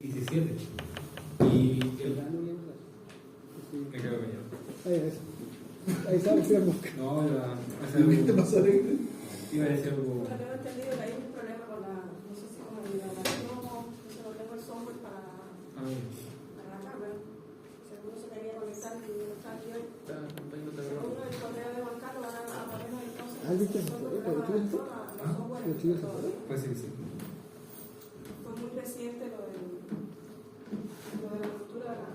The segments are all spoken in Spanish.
17. Y el me quedo callado. Ahí sabes, fui a buscar. No, iba a ¿Te pasó alegre? iba a decir algo. Pero tengo entendido que hay un problema con la, no sé si con el no tengo el software para la cámara. Seguro se quería conectar y no está aquí hoy. Según el correo de Juan Carlos van a ponernos entonces. Pues sí. Fue muy reciente lo de la ruptura de la.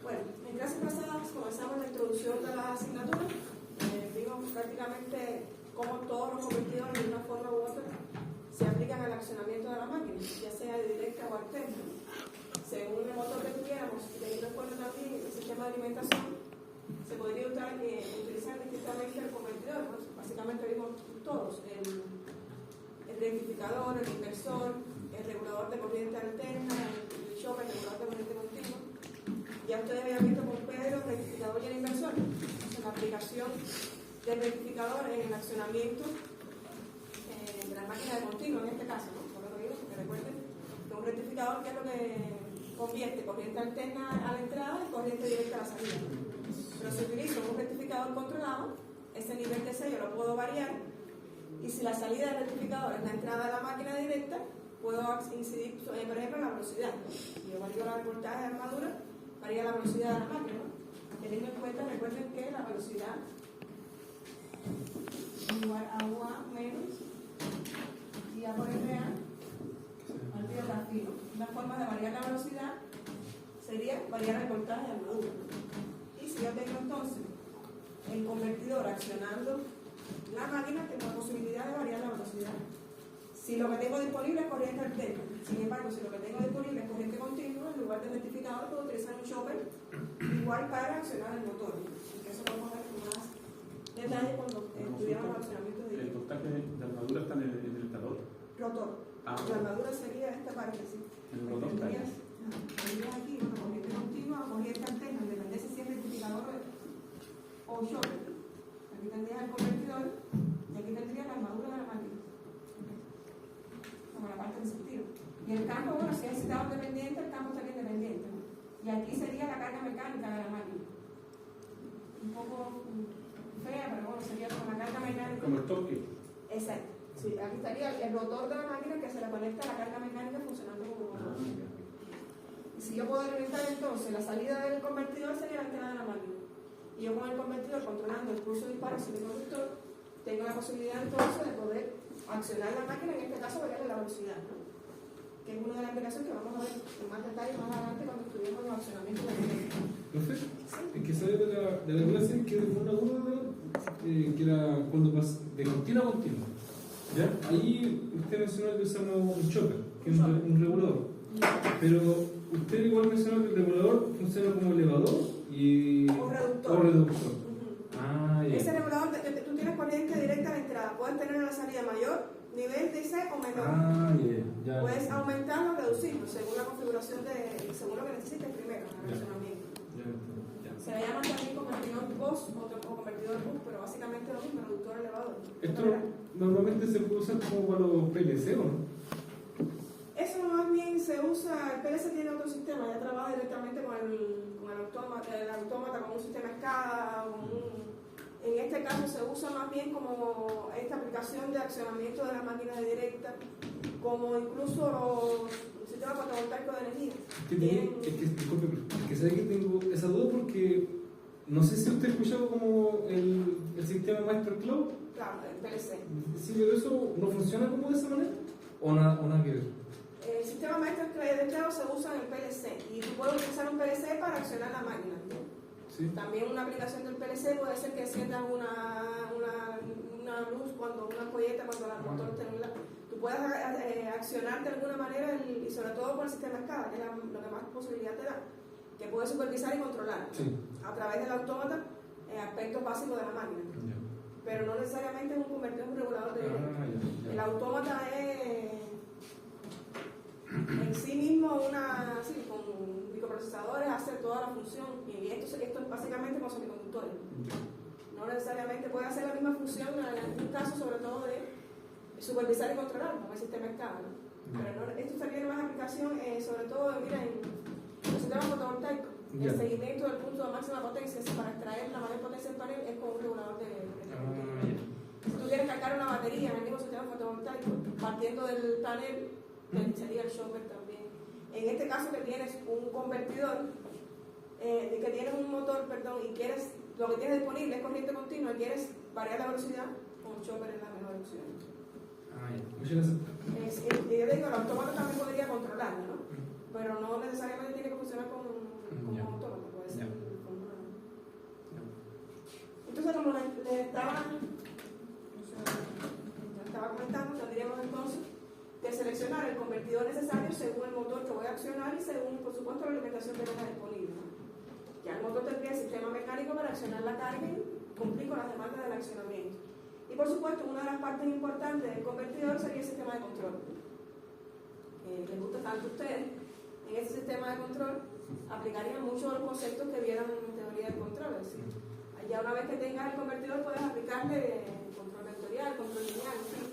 Bueno, en clases pasadas comenzamos la introducción de las asignaturas. Vimos prácticamente cómo todos los convertidores de una forma u otra se aplican al accionamiento de la máquina, ya sea directa o alterna. Según el motor que tuviéramos, teniendo en cuenta también el sistema de alimentación, se podría utilizar distintamente el convertidor. Pues, básicamente vimos todos: el rectificador, el inversor, el regulador de corriente alterna, el shopper, el regulador de corriente continua. Ya ustedes habían visto con Pedro el rectificador y el inversor. Entonces, la aplicación del rectificador en el accionamiento de la máquina de continuo, en este caso, ¿no? Por lo digo, porque recuerden que un rectificador, ¿qué es lo que convierte? Corriente alterna a la entrada y corriente directa a la salida, ¿no? Pero si utilizo un rectificador controlado, ese nivel de sello lo puedo variar, y si la salida del rectificador es la entrada de la máquina directa, puedo incidir, por ejemplo, en la velocidad, ¿no? Si yo varío la voltaje de armadura, varía la velocidad de la máquina, ¿no? Teniendo en cuenta, recuerden que la velocidad igual a UA menos y A por RA al pi al filo. Una forma de variar la velocidad sería variar el voltaje de armadura. Y si yo tengo entonces el convertidor accionando la máquina, tengo la posibilidad de variar la velocidad. Si lo que tengo disponible es corriente alterna, sin embargo, si lo que tengo disponible es corriente continua, en lugar de rectificador puedo utilizar un chopper igual para accionar el motor. Porque eso lo vamos a ver con más detalle cuando estudiamos el accionamiento de el voltaje de armadura está en el rotor. rotor. La armadura sería esta parte, ¿sí? El rotor está ahí. Tendrías aquí una corriente continua o corriente alterna, depende si es rectificador o shopper. Aquí tendrías el convertidor y aquí tendrías la armadura de la máquina. Como la parte del sentido. Y el campo, bueno, si es excitador dependiente, el campo estaría independiente, ¿no? Y aquí sería la carga mecánica de la máquina. Un poco fea, pero bueno, sería como la carga mecánica. Como el torque. Exacto. Sí, aquí estaría el rotor de la máquina que se le conecta a la carga mecánica funcionando como motor. Y si yo puedo alimentar entonces la salida del convertidor, sería la entrada de la máquina. Y yo con el convertidor controlando el pulso de disparo sin el conductor, tengo la posibilidad entonces de poder accionar la máquina, en este caso variarle la velocidad, ¿no? Que es una de las aplicaciones que vamos a ver en más detalle más adelante cuando estudiemos los accionamientos de la máquina. Profe, es que sale de la clase que dejó una duda que era cuando pasa de continua a continua. ¿Ya? Ahí usted mencionó que usamos un chopper, que es un regulador. Pero usted igual mencionó que el regulador funciona como elevador y O reductor. O reductor. Ya. Ese regulador, tú tienes corriente directa a la entrada, puedes tener una salida mayor, nivel de C o menor. Ya. Puedes aumentarlo o reducirlo según la configuración según lo que necesites primero en el accionamiento. Se le llama también convertidor bus o convertidor bus, pero básicamente lo mismo, reductor elevador. Esto normalmente se puede usar como para los PLC, ¿o no? Eso más bien se usa, el PLC tiene otro sistema, ya trabaja directamente con el autómata, con un sistema SCADA, en este caso se usa más bien como esta aplicación de accionamiento de la máquina de directa, como incluso los sistemas fotovoltaicos de energía. Es que sabe que tengo esa duda porque no sé si usted ha escuchado como el sistema Master Cloud. Claro, el PLC. Sí, pero eso no funciona como de esa manera o nada que ver. El sistema maestro de cloud se usa en el PLC y tú puedes utilizar un PLC para accionar la máquina, ¿no? Sí. También una aplicación del PLC puede ser que enciendas una luz cuando una ampolleta cuando la motor está en tú puedes accionar de alguna manera y sobre todo por el sistema SCADA, que es lo que más posibilidad te da, que puedes supervisar y controlar a través del autómata aspectos básicos de la máquina. Pero no necesariamente es un convertidor, un regulador de directo. El autómata es en sí mismo con microprocesadores hace toda la función y esto es básicamente con semiconductores. No necesariamente puede hacer la misma función en un caso sobre todo de supervisar y controlar con el sistema SCADA, ¿no? Pero no, esto aplicación, sobre todo, mira, en los sistemas fotovoltaicos. Ya. El seguimiento del punto de máxima potencia, es para extraer la mayor potencia del panel, es con un regulador de ya. Si tú quieres cargar una batería en el mismo sistema fotovoltaico, partiendo del panel, sería el shopper también. En este caso que tienes un convertidor, que tienes un motor, perdón, y quieres, lo que tienes disponible es corriente continua y quieres variar la velocidad, con el shopper es la mejor opción. Ya. Muchas gracias. Y yo digo, el autómata también podría controlarlo, ¿no? Pero no necesariamente tiene que funcionar como un autómata, puede ser con una. Entonces, como les estaba comentando, tendríamos entonces que seleccionar el convertidor necesario según el motor que voy a accionar y según, por supuesto, la alimentación que tenga disponible, ¿no? Ya el motor tendría el sistema mecánico para accionar la carga y cumplir con las demandas del accionamiento. Y por supuesto, una de las partes importantes del convertidor sería el sistema de control. Les gusta tanto a ustedes. En ese sistema de control aplicarían muchos de los conceptos que vieron en teoría del control. Es decir, ya una vez que tengas el convertidor puedes aplicarle control vectorial, control lineal, en fin,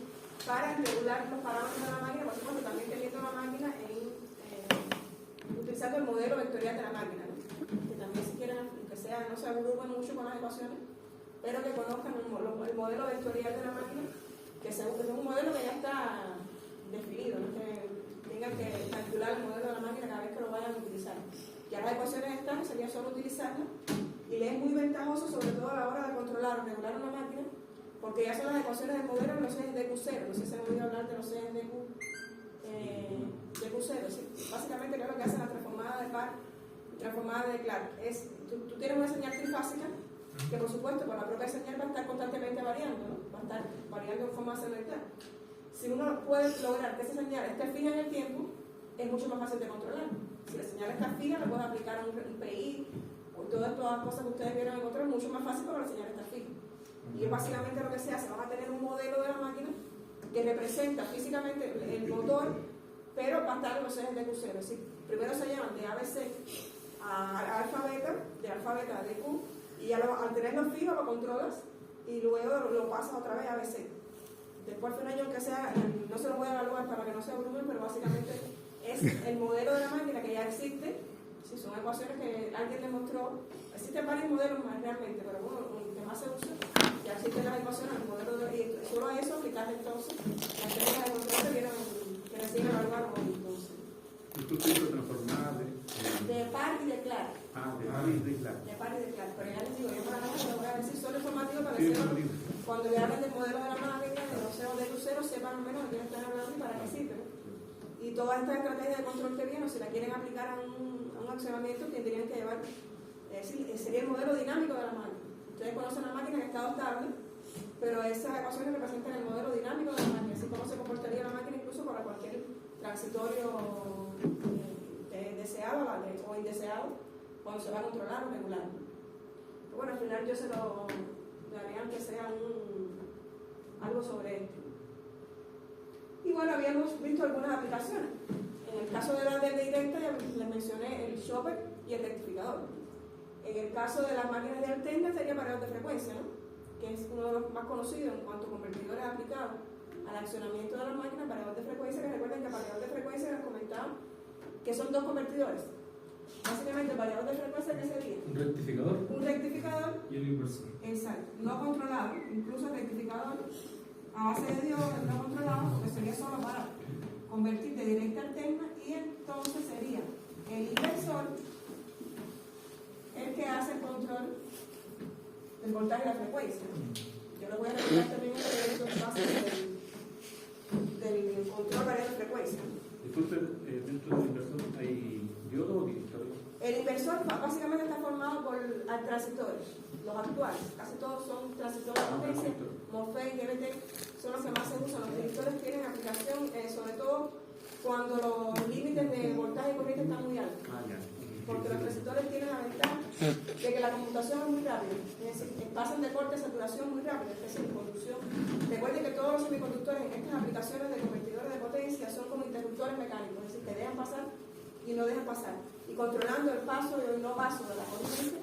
para regular los parámetros de la máquina, por supuesto también teniendo la máquina utilizando el modelo vectorial de la máquina, ¿no? Que también si quieren, aunque sea, no se abrumen mucho con las ecuaciones, pero que conozcan el modelo vectorial de la máquina, que es un modelo que ya está definido, no que tengan que calcular el modelo de la máquina cada vez que lo vayan a utilizar. Ya las ecuaciones están, sería solo utilizarlas, y le es muy ventajoso, sobre todo a la hora de controlar o regular una máquina, porque ya son las ecuaciones del modelo de los ejes de Q0. No sé si se me olvidó hablar de los ejes de Q0. ¿Sí? Básicamente, ¿qué es lo que hace la transformada de Park, transformada de Clark? Tú tienes una señal trifásica que, por supuesto, con la propia señal va a estar constantemente variando, ¿no? Va a estar variando en forma segmental. Si uno puede lograr que esa señal esté fija en el tiempo, es mucho más fácil de controlar. Si la señal está fija, le puedes aplicar a un PI o todas las cosas que ustedes vieron en control, es mucho más fácil porque la señal está fija. Y es básicamente lo que se hace. Van a tener un modelo de la máquina que representa físicamente el motor, pero va a estar en los ejes de Q0. Es decir, primero se llaman de ABC a alfa beta, de alfa beta a DQ, y al tenerlo fijo lo controlas y luego lo pasas otra vez a ABC. Después al final, aunque sea, no se lo voy a evaluar para que no se abrumen, pero básicamente es el modelo de la máquina que ya existe. Si son ecuaciones que alguien demostró, existen varios modelos más realmente, pero bueno, el que más se usa, ya existen las ecuaciones, el modelo y solo a eso aplicarle entonces las técnicas de control que recién evaluaron hoy, entonces. ¿Y tú te hizo transformar De par y de Clark. de par y de Clark? De par y de Clark, pero ya les digo, yo para nada lo voy a decir solo informativo para que sepan, cuando le hablen del modelo de la máquina, de los ceros de Q0, sepan al menos de quién están hablando y para qué sirve. Y toda esta estrategia de control que viene, si la quieren aplicar a un accionamiento, tendrían que llevar, sería el modelo dinámico de la máquina. Ustedes conocen la máquina en estado estable, pero esas ecuaciones representan el modelo dinámico de la máquina, así como se comportaría la máquina incluso para cualquier transitorio deseado o indeseado cuando se va a controlar o regular. Pero bueno, al final yo se lo daría aunque sea algo sobre esto. Y bueno, habíamos visto algunas aplicaciones. En el caso de la red directa ya les mencioné el shopper y el rectificador. En el caso de las máquinas de alterna sería variador de frecuencia, ¿no? Que es uno de los más conocidos en cuanto a convertidores aplicados al accionamiento de las máquinas, variador de frecuencia, que recuerden que variador de frecuencia les comentaba que son dos convertidores. Básicamente el variador de frecuencia, ¿qué sería? Un rectificador Un rectificador. y el inversor. Exacto, no controlado, incluso el rectificador a base de diodos no controlado, porque sería solo para convertir de directa a alterna, y entonces sería el inversor el que hace el control del voltaje y la frecuencia. Yo le voy a repetir también el elemento base del control variable de frecuencia. Disculpe, dentro del inversor hay diodos o distores. El inversor básicamente está formado por transistores, los actuales, casi todos son transistores de potencia, MOSFET y GBT son los que más se usan. Los transistores tienen aplicación, sobre todo cuando los límites de voltaje y corriente están muy altos. Porque los transistores tienen la ventaja de que la computación es muy rápida, es decir, pasan de corte a saturación muy rápido, es decir, conducción. Recuerden que todos los semiconductores en estas aplicaciones de convertidores de potencia son como interruptores mecánicos, es decir, que dejan pasar y no dejan pasar. Y controlando el paso y el no paso de la corriente,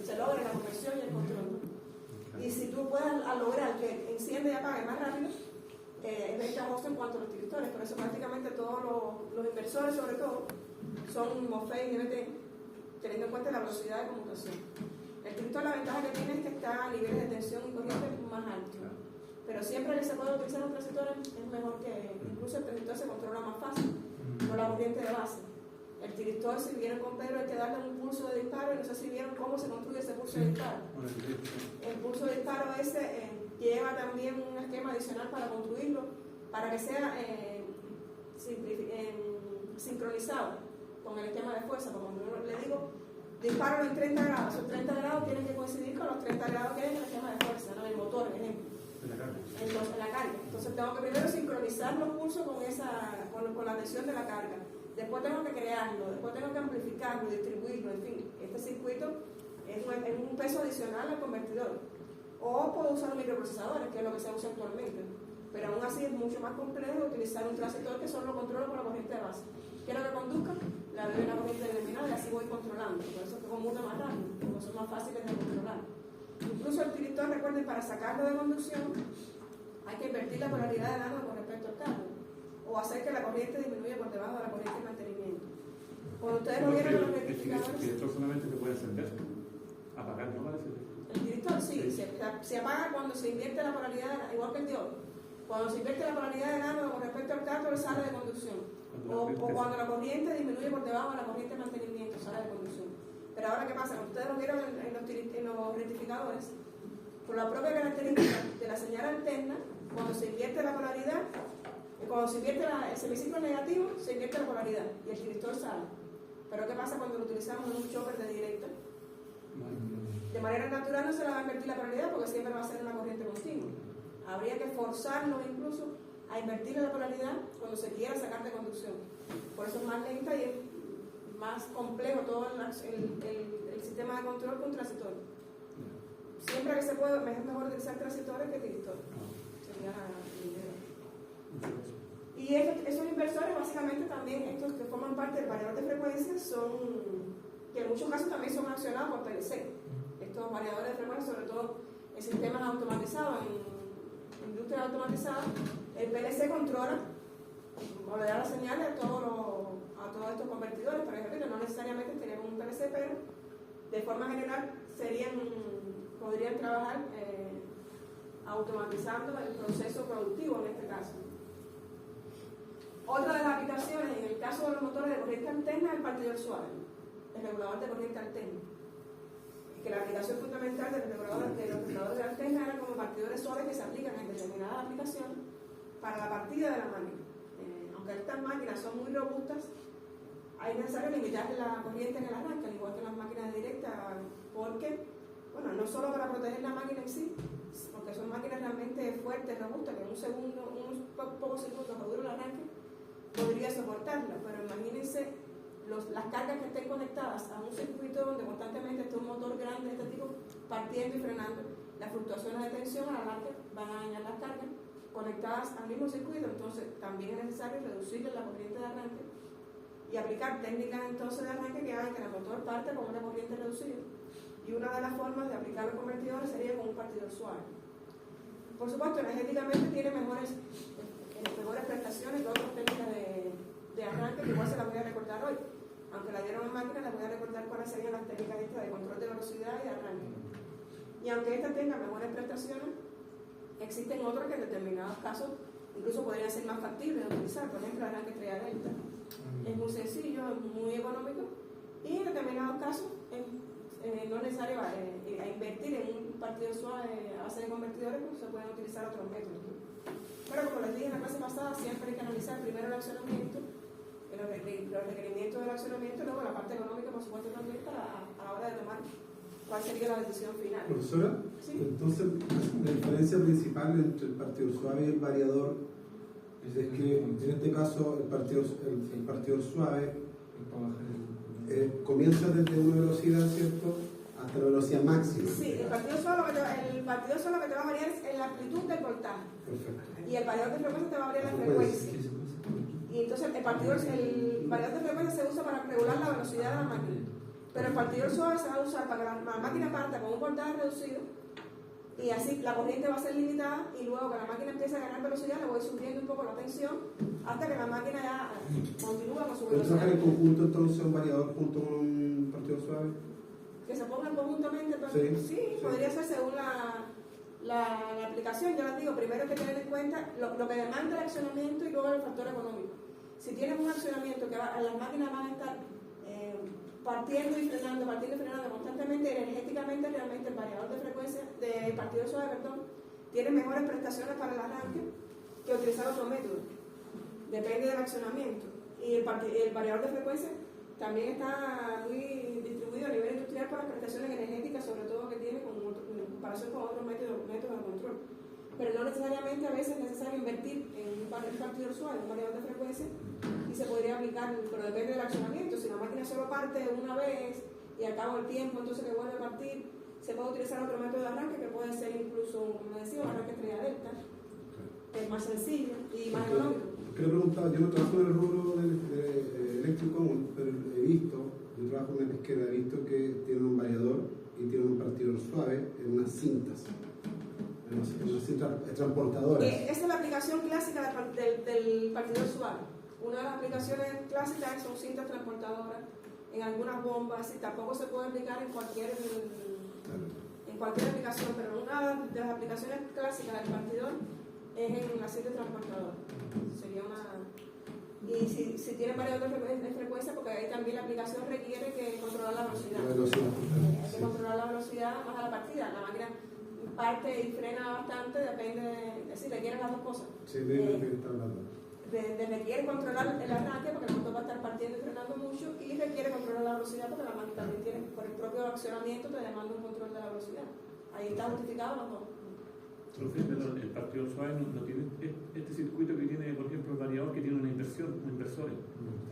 se logra la conversión y el control. Y si tú puedes lograr que encienda y apague más rápido, es ventajoso en cuanto a los tractores. Por eso prácticamente todos los inversores, sobre todo, son MOSFET y NBT, teniendo en cuenta la velocidad de conmutación. El tractor, la ventaja que tiene es que está a niveles de tensión y corriente más altos. Pero siempre que se puede utilizar un transistor es mejor que incluso el transistor se controla más fácil por la corriente de base. El transistor, si vieron con Pedro, hay que darle un pulso de disparo y no sé si vieron cómo se construye ese pulso de disparo. El pulso de disparo ese lleva también un esquema adicional para construirlo, para que sea sincronizado con el esquema de fuerza. Como yo le digo, disparo en 30 grados, esos 30 grados tienen que coincidir con los 30 grados que hay en el esquema de fuerza, ¿no? El motor, por ejemplo. Entonces, la carga. Entonces tengo que primero sincronizar los pulsos con la tensión de la carga. Después tengo que crearlo, después tengo que amplificarlo, distribuirlo, en fin. Este circuito es un peso adicional al convertidor. O puedo usar microprocesadores, que es lo que se usa actualmente. Pero aún así es mucho más complejo utilizar un transistor que solo lo controlo con la corriente de base. Quiero que conduzca, la doy una corriente determinada y así voy controlando. Por eso es que conmuta más rápido, porque son más fáciles de controlar. Incluso el tractor, recuerden, para sacarlo de conducción hay que invertir la polaridad del ánodo con respecto al cable o hacer que la corriente disminuya por debajo de la corriente de mantenimiento. Cuando ustedes lo vieron en los rectificadores, el director solamente se puede encender, apagar, ¿no? el director sí, se apaga cuando se invierte la polaridad, igual que el diodo. Cuando se invierte la polaridad del ánodo con respecto al cátodo, sale de conducción. O cuando la corriente disminuye por debajo de la corriente de mantenimiento, sale de conducción. Pero ahora, ¿qué pasa? Ustedes lo vieron en los rectificadores. Por la propia característica de la señal alterna, cuando se invierte la polaridad, cuando se invierte el semiciclo negativo, se invierte la polaridad y el tractor sale. Pero ¿qué pasa cuando lo utilizamos en un chopper de directa? De manera natural no se le va a invertir la polaridad porque siempre va a ser una corriente continua. Habría que forzarlo incluso a invertir la polaridad cuando se quiera sacar de conducción. Por eso es más lenta y es más complejo todo el sistema de control con transistor. Siempre que se puede, es mejor utilizar transistores que transistores. Sería la idea. Y esos inversores, básicamente también, estos que forman parte del variador de frecuencias, son, que en muchos casos también son accionados por PLC. Estos variadores de frecuencias, sobre todo en sistemas automatizados, en industrias automatizadas, el PLC controla o le da las señales a todos estos convertidores. Por ejemplo, no necesariamente tenemos un PLC, pero de forma general podrían trabajar automatizando el proceso productivo en este caso. Otra de las aplicaciones, en el caso de los motores de corriente alterna, es el partidor suave, el regulador de corriente alterna. Que la aplicación fundamental de los reguladores de alterna eran como partidores suaves que se aplican en determinadas aplicaciones para la partida de la máquina. Aunque estas máquinas son muy robustas, es necesario limitar la corriente en el arranque, al igual que las máquinas de directa, porque, bueno, no solo para proteger la máquina en sí, porque son máquinas realmente fuertes, robustas, que en un segundo, unos pocos segundos que dura el arranque, podría soportarla, pero imagínense las cargas que estén conectadas a un circuito donde constantemente esté un motor grande de este tipo partiendo y frenando. Las fluctuaciones de tensión al arranque van a dañar las cargas conectadas al mismo circuito, entonces también es necesario reducirle la corriente de arranque y aplicar técnicas entonces de arranque que hagan que el motor parte con una corriente reducida. Y una de las formas de aplicar los convertidores sería con un partidor suave. Por supuesto, energéticamente tiene mejores prestaciones que otras técnicas de arranque, que igual se las voy a recordar hoy. Aunque la dieron en máquina, les voy a recordar cuáles serían las técnicas de control de velocidad y de arranque. Y aunque esta tenga mejores prestaciones, existen otros que en determinados casos incluso podrían ser más factibles de utilizar. Por ejemplo, el arranque estrella delta. Es muy sencillo, es muy económico y en determinados casos no es necesario invertir en un partidor suave a base de convertidores, pues se pueden utilizar otros métodos. Pero como les dije en la clase pasada, siempre hay que analizar primero el accionamiento, los requerimientos del accionamiento y luego la parte económica, por supuesto, también a la hora de tomar cuál sería la decisión final. Profesora, ¿sí? Entonces la diferencia principal entre el partidor suave y el variador es que en este caso el partidor suave comienza desde una velocidad, ¿cierto?, hasta la velocidad máxima. Sí, el partidor suave lo que te va a variar es la amplitud del voltaje. Perfecto. Y el variador de frecuencia te va a variar la frecuencia. Y entonces el variador de frecuencia se usa para regular la velocidad de la máquina. Pero el partidor suave se va a usar para que la máquina parta con un voltaje reducido y así la corriente va a ser limitada y luego que la máquina empiece a ganar velocidad le voy subiendo un poco la tensión hasta que la máquina ya continúa con su ¿Puedes velocidad. trabajar en conjunto entonces un variador junto con un partidor suave? Que se pongan conjuntamente, pero Sí. podría ser según la aplicación. Yo les digo, primero hay que tener en cuenta lo que demanda el accionamiento y luego el factor económico. Si tienes un accionamiento que las máquinas van a estar partiendo y frenando constantemente, energéticamente, realmente el variador de frecuencia de partido suave, tiene mejores prestaciones para el arranque que utilizar otro método. Depende del accionamiento. Y el variador de frecuencia también está muy distribuido a nivel industrial por las prestaciones energéticas, sobre todo que tiene en comparación con otros métodos de control. Pero no necesariamente a veces es necesario invertir en un partidor suave, un variador de frecuencia, y se podría aplicar, pero depende del accionamiento. Si la máquina solo parte una vez y al cabo del tiempo entonces que vuelve a partir, se puede utilizar otro método de arranque que puede ser incluso, como decía, un arranque estrella delta, que es más sencillo y más económico. Porque le preguntaba, yo no trabajo en el rubro eléctrico común, pero he visto, yo trabajo en una pesquera, he visto que tienen un variador y tienen un partidor suave en unas cintas. En unas cintas transportadoras. Esa es la aplicación clásica del partidor suave. Una de las aplicaciones clásicas son cintas transportadoras en algunas bombas y tampoco se puede aplicar en cualquier aplicación, pero una de las aplicaciones clásicas del partidor es en la cinta transportadora. Sería una... Y si tiene variador de frecuencia, porque ahí también la aplicación requiere que controlar la velocidad. Hay que controlar la velocidad más a la partida. La máquina parte y frena bastante, depende, es decir, requiere las dos cosas. Sí, de lo que está hablando. Requiere controlar el arranque porque el motor va a estar partiendo y frenando mucho, y requiere controlar la velocidad porque la máquina también tiene, por el propio accionamiento, te demanda un control de la velocidad. Ahí está justificado los dos. Profe, pero el partido suave no tiene este circuito que tiene, por ejemplo, el variador que tiene un inversores.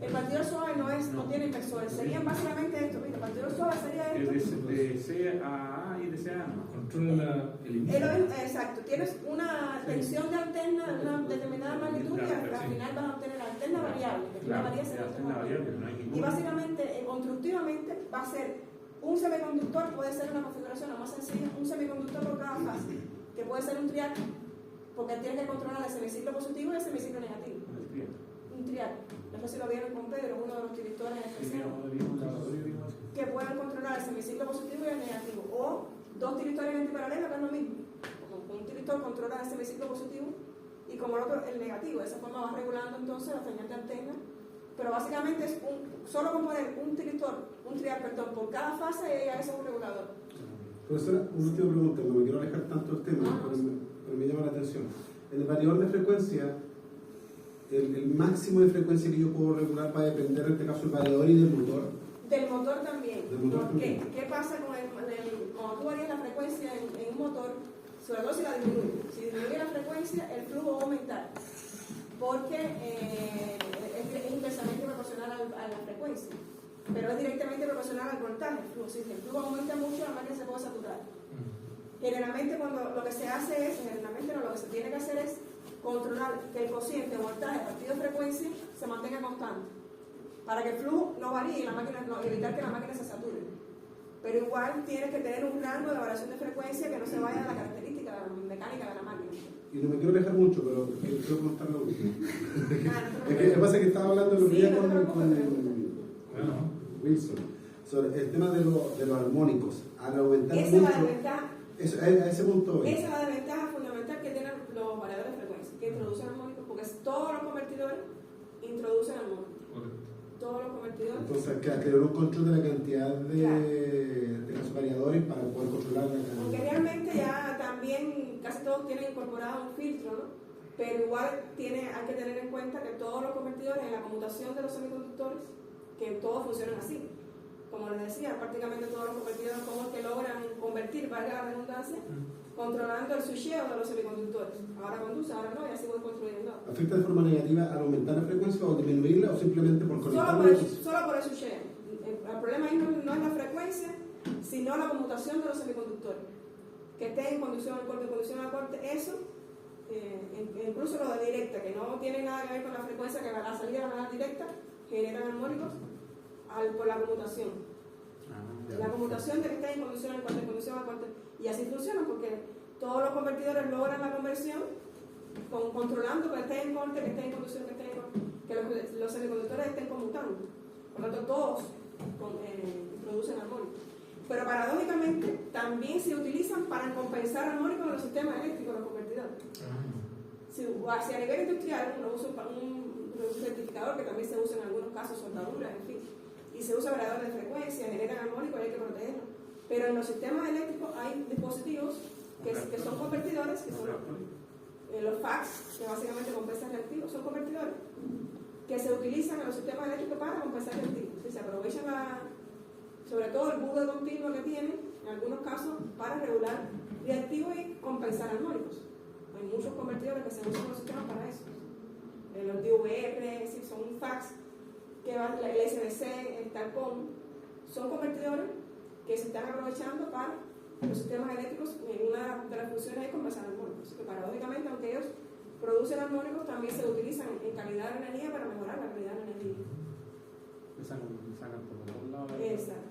El partidor suave no tiene inversores, serían básicamente esto. Mira, el partidor suave sería esto. De C a A y de C a A. Controla el inicio. Exacto, tienes una tensión de alterna de una determinada magnitud y al final vas a obtener la alterna variable, que tiene variable. Y básicamente, constructivamente, va a ser un semiconductor, puede ser una configuración la más sencilla, un semiconductor por cada fase, que puede ser un triac, porque tiene que controlar el semiciclo positivo y el semiciclo negativo. Un triac. No sé si lo vieron con Pedro, uno de los directores especiales, que pueden controlar el semiciclo positivo y el negativo. O dos directores antiparalelos, que es lo mismo. Un director controla el semiciclo positivo y como el otro el negativo. De esa forma va regulando entonces la señal de antena. Pero básicamente es solo con poner un triac, por cada fase ya es un regulador. Profesora, una última pregunta, no me quiero alejar tanto del tema, pero me llama la atención. En el variador de frecuencia, el máximo de frecuencia que yo puedo regular va a depender, en este caso, del variador y del motor. Del motor también. Del motor porque, también. ¿qué pasa cuando tú varías la frecuencia en un motor? Sobre todo si la disminuye. Si disminuye la frecuencia, el flujo va a aumentar. Porque es inversamente proporcional a la frecuencia. Pero es directamente proporcional al voltaje. Si el flujo aumenta mucho, la máquina se puede saturar. Generalmente lo que se hace es, lo que se tiene que hacer es controlar que el cociente de voltaje partido de frecuencia se mantenga constante, para que el flujo no varíe y evitar que la máquina se sature. Pero igual tienes que tener un rango de variación de frecuencia que no se vaya a la característica mecánica de la máquina. Y no me quiero alejar mucho, pero quiero preguntar lo último. Lo que pasa es que estaba hablando el otro día con Wilson sobre el tema de los armónicos. Al aumentar Esa mucho, es la desventaja. a ese punto voy. Esa es la desventaja fundamental que tienen los variadores de frecuencia, que introducen armónicos, porque todos los convertidores introducen armónicos. Todos los convertidores. Entonces, que crear un control de la cantidad de los variadores para poder controlar la cantidad. Aunque realmente ya también casi todos tienen incorporado un filtro, ¿no? Pero igual hay que tener en cuenta que todos los convertidores en la conmutación de los semiconductores, que todos funcionan así. Como les decía, prácticamente todos los convertidores como que logran convertir, valga la redundancia, controlando el switcheo de los semiconductores. Ahora conduce, ahora no, y así voy construyendo. ¿Afecta de forma negativa al aumentar la frecuencia o disminuirla o simplemente por conectarla? Solo por el switcheo. El problema ahí no es la frecuencia, sino la conmutación de los semiconductores. Que esté en conducción al corte, eso, incluso lo de directa, que no tiene nada que ver con la frecuencia, que la salida de la manera directa generan armónicos por la conmutación. La conmutación de que esté en conducción al corte, y así funciona porque todos los convertidores logran la conversión controlando que esté en corte, que esté en conducción, que los semiconductores estén conmutando. Por lo tanto, todos producen armónicos. Pero paradójicamente también se utilizan para compensar armónicos en los sistemas eléctricos, los convertidores. Si a nivel industrial uno usa un rectificador que también se usa en algunos casos, soldaduras, en fin, y se usa variador de frecuencia, generan armónicos y hay que protegerlos. Pero en los sistemas eléctricos hay dispositivos que son convertidores, que son los FACS, que básicamente compensan reactivos, son convertidores que se utilizan en los sistemas eléctricos para compensar reactivos. Se aprovechan sobre todo el bucle continuo que tienen, en algunos casos, para regular reactivos y compensar armónicos. Hay muchos convertidores que se usan en los sistemas para eso. Los DVR, son FACS, que van, el SBC, el TALCOM, son convertidores que se están aprovechando para los sistemas eléctricos. En una de las funciones es compensar armónicos. Así que paradójicamente, aunque ellos producen armónicos, también se utilizan en calidad de energía para mejorar la calidad de energía. Me sacan por todos lados. Exacto.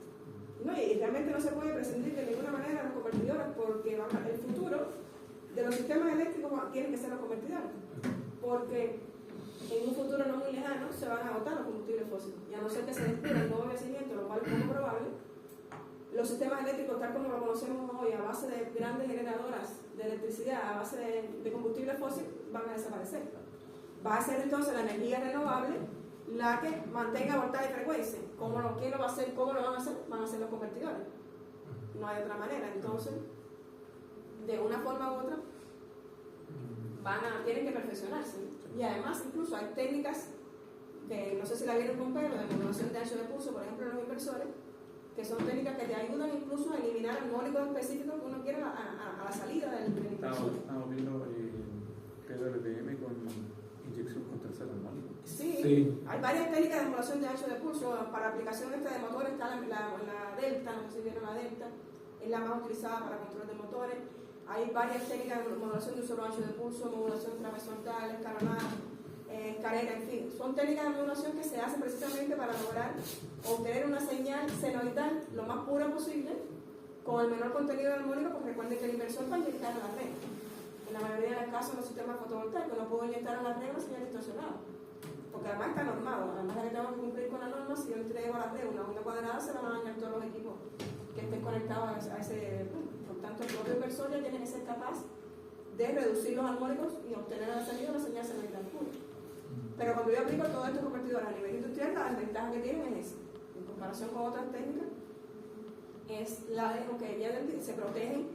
No, y realmente no se puede prescindir de ninguna manera de los convertidores, porque el futuro de los sistemas eléctricos tienen que ser los convertidores, porque en un futuro no muy lejano se van a agotar los combustibles fósiles, y a no ser que se descubra el nuevo yacimiento, lo cual es poco probable, los sistemas eléctricos tal como lo conocemos hoy, a base de grandes generadoras de electricidad, a base de combustible fósil, van a desaparecer. Va a ser entonces la energía renovable la que mantenga voltaje y frecuencia. ¿Quién lo va a hacer? ¿Cómo lo van a hacer? Van a ser los convertidores. No hay otra manera. Entonces, de una forma u otra, tienen que perfeccionarse. Y además, incluso hay técnicas que no sé si la vieron con pelo, de modulación de ancho de pulso, por ejemplo, en los inversores, que son técnicas que te ayudan incluso a eliminar armónicos específicos que uno quiera a la salida del inversor. Estamos viendo PWM con inyección con tercer armónico. Sí, hay varias técnicas de modulación de ancho de pulso. Para aplicación de motores está la Delta, no sé si vieron la Delta, es la más utilizada para control de motores. Hay varias técnicas de modulación de un solo ancho de pulso, modulación transversal, escalonada, escalera, en fin. Son técnicas de modulación que se hacen precisamente para lograr obtener una señal senoidal lo más pura posible, con el menor contenido de armónico, porque recuerden que el inversor va a inyectar a la red. En la mayoría de los casos, en los sistemas fotovoltaicos, no puedo inyectar a la red una señal distorsionada, porque además está normado. Además de que tengo que cumplir con la norma, si yo entrego a la red una onda cuadrada, se van a dañar todos los equipos que estén conectados a ese punto. Por tanto, el propio inversor ya tiene que ser capaz de reducir los armónicos y obtener a la salida una señal senoidal pura. Pero cuando yo aplico todos estos convertidores a nivel industrial, la desventaja que tienen es esa. En comparación con otras técnicas, es la de que se protegen,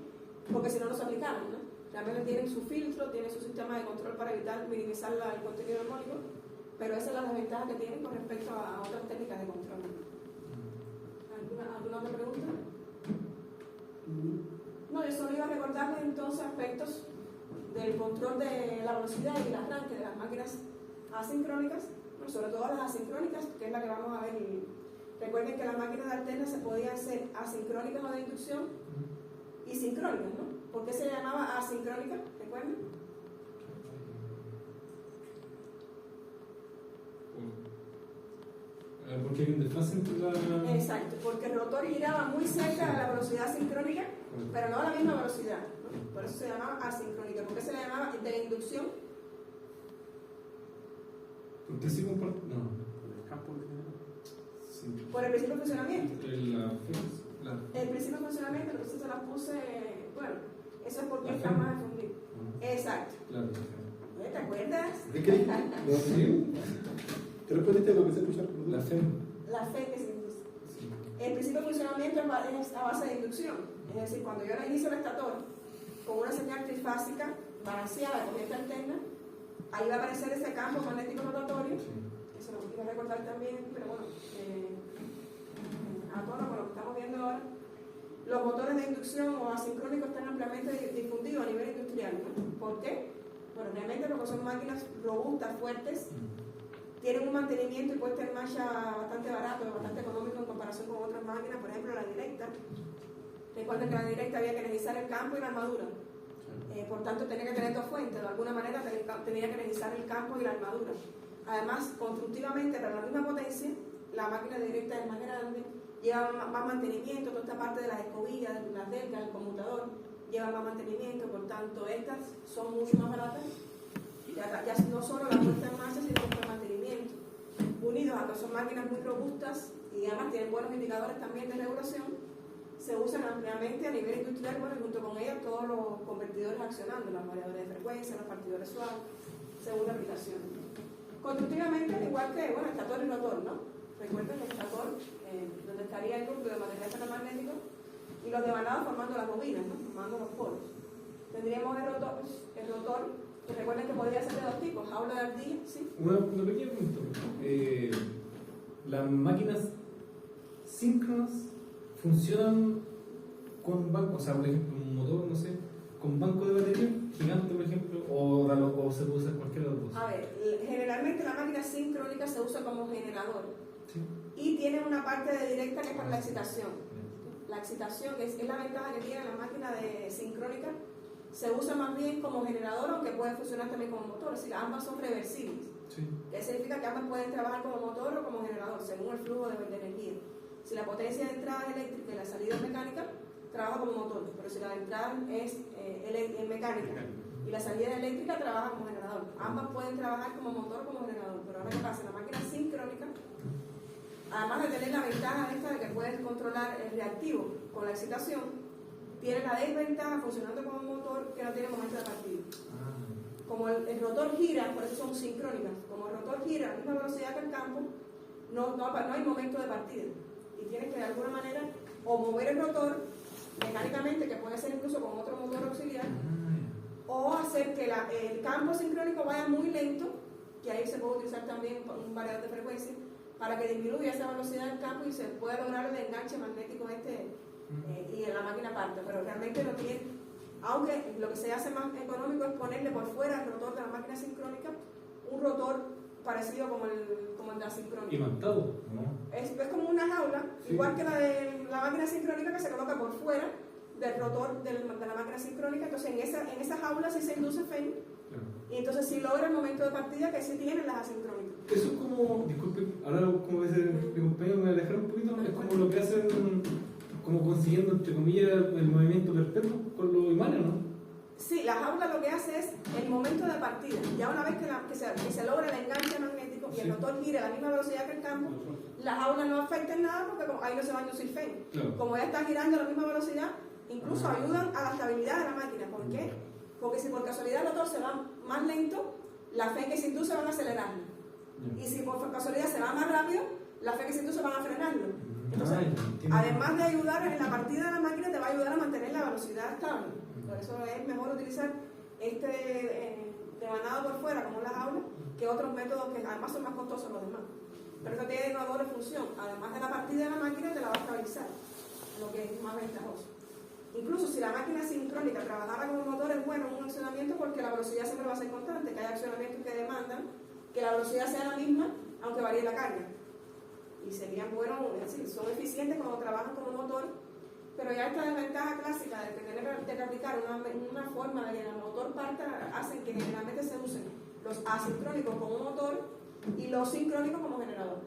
porque si no, no se aplicaron, ¿no? Realmente tienen su filtro, tienen su sistema de control para evitar minimizar el contenido armónico, pero esa es la desventaja que tienen con respecto a otras técnicas de control. ¿Alguna otra pregunta? No, yo solo iba a recordarles entonces aspectos del control de la velocidad y el arranque de las máquinas asincrónicas, bueno, sobre todo las asincrónicas, que es la que vamos a ver. Recuerden que las máquinas de alterna se podían ser asincrónicas o de inducción y sincrónicas, ¿no? ¿Por qué se llamaba asincrónica? ¿Recuerdan? Porque hay un desfase entre la... Exacto, porque el rotor giraba muy cerca de la velocidad sincrónica, pero no a la misma velocidad, ¿no? Por eso se llamaba asincrónica. ¿Por qué se le llamaba de inducción? Porque sí comparte... No. El campo Sí. Por el principio de funcionamiento. El principio de funcionamiento, entonces se las puse, bueno, eso es porque está más difundido. Exacto. Claro. ¿Te acuerdas? ¿De qué? Sí. ¿Te respondiste a lo que se escucha? La FEM. La fe que se induce. Sí. El principio de funcionamiento es a base de inducción. Es decir, cuando yo inicio el estator con una señal trifásica balanceada de corriente alterna, ahí va a aparecer ese campo magnético rotatorio. Eso lo iba a recordar también, pero bueno, a tono con lo que estamos viendo ahora. Los motores de inducción o asincrónicos están ampliamente difundidos a nivel industrial, ¿no? ¿Por qué? Bueno, realmente porque son máquinas robustas, fuertes, tienen un mantenimiento y puesta en marcha bastante barato, bastante económico en comparación con otras máquinas, por ejemplo la directa. Recuerden que la directa había que energizar el campo y la armadura. Por tanto, tenía que tener dos fuentes. De alguna manera tenía que energizar el campo y la armadura. Además, constructivamente, para la misma potencia, la máquina directa es más grande, lleva más mantenimiento, toda esta parte de las escobillas, de las delgas, el conmutador, llevan más mantenimiento, por tanto estas son mucho más baratas, ya no solo la puesta en marcha, sino el mantenimiento, unidos a que son máquinas muy robustas y además tienen buenos indicadores también de regulación, se usan ampliamente a nivel industrial, bueno, y junto con ellas todos los convertidores accionando, los variadores de frecuencia, los partidores suaves, según la aplicación. Constructivamente, al igual que, bueno, estator y rotor, ¿no? Recuerden el estator, donde estaría el núcleo de material ferromagnético, y los devanados formando las bobinas, ¿no? Formando los polos. Tendríamos el rotor, que recuerden que podría ser de dos tipos, jaula de ardilla, ¿sí? Una pequeña pregunta. ¿Las máquinas síncronas funcionan con banco? O sea, por ejemplo, un motor, no sé, con banco de batería gigante, por ejemplo, o se puede usar cualquiera de los dos. A ver, generalmente la máquina sincrónica se usa como generador. Sí. Y tiene una parte de directa que es para la excitación. La excitación, que es la ventaja que tiene la máquina de sincrónica, se usa más bien como generador, aunque puede funcionar también como motor. Es decir, ambas son reversibles. Sí. Que significa que ambas pueden trabajar como motor o como generador, según el flujo de energía. Si la potencia de entrada es eléctrica y la salida es mecánica, trabaja como motor. Pero si la de entrada es mecánica y la salida es eléctrica, trabaja como generador. Ambas pueden trabajar como motor o como generador. Pero ahora, ¿qué pasa? La máquina sincrónica, además de tener la ventaja esta de que puedes controlar el reactivo con la excitación, tiene la desventaja funcionando como motor que no tiene momento de partida. Como el rotor gira, por eso son sincrónicas, como el rotor gira a la misma velocidad que el campo, no hay momento de partida. Y tienes que de alguna manera o mover el rotor mecánicamente, que puede ser incluso con otro motor auxiliar, o hacer que el campo sincrónico vaya muy lento, que ahí se puede utilizar también un variador de frecuencia, para que disminuya esa velocidad del campo y se pueda lograr el enganche magnético y en la máquina parte, pero realmente no tiene, aunque lo que se hace más económico es ponerle por fuera el rotor de la máquina sincrónica un rotor parecido como el de la sincrónica. ¿Imantado? No. Es como una jaula, Sí. igual que la de la máquina sincrónica, que se coloca por fuera del rotor de la máquina sincrónica. Entonces en esa jaula sí se induce FEN, Claro. y entonces sí logra el momento de partida que sí tienen las asincrónicas. Eso es como, disculpe, ahora como dice mi compañero, me alejaron un poquito, es como lo que hacen, como consiguiendo, entre comillas, el movimiento perpetuo con los imanes, ¿no? Sí, la jaula lo que hace es el momento de partida. Ya una vez que se logra el enganche magnético y el Sí. rotor gira a la misma velocidad que el campo, la jaula no afecta en nada porque ahí no se va a inducir FEN. Claro. Como ya está girando a la misma velocidad, incluso ayudan a la estabilidad de la máquina. ¿Por qué? Porque si por casualidad el rotor se va más lento, la FEN que se induce van a acelerarlo. Y si por casualidad se va más rápido, la FEN que se induce van a frenarlo. Entonces, además de ayudar en la partida de la máquina, te va a ayudar a mantener la velocidad estable. Por eso es mejor utilizar devanado por fuera, como las jaulas, que otros métodos que además son más costosos los demás. Pero esto tiene una doble función. Además de la partida de la máquina, te la va a estabilizar, lo que es más ventajoso. Incluso si la máquina sincrónica trabajara como motor, es bueno un accionamiento porque la velocidad siempre va a ser constante, que hay accionamientos que demandan que la velocidad sea la misma, aunque varíe la carga. Y serían buenos, es decir, son eficientes cuando trabajan como motor, pero ya esta desventaja clásica de tener que aplicar una forma de que el motor parta, hacen que generalmente se usen los asincrónicos como motor y los sincrónicos como generador.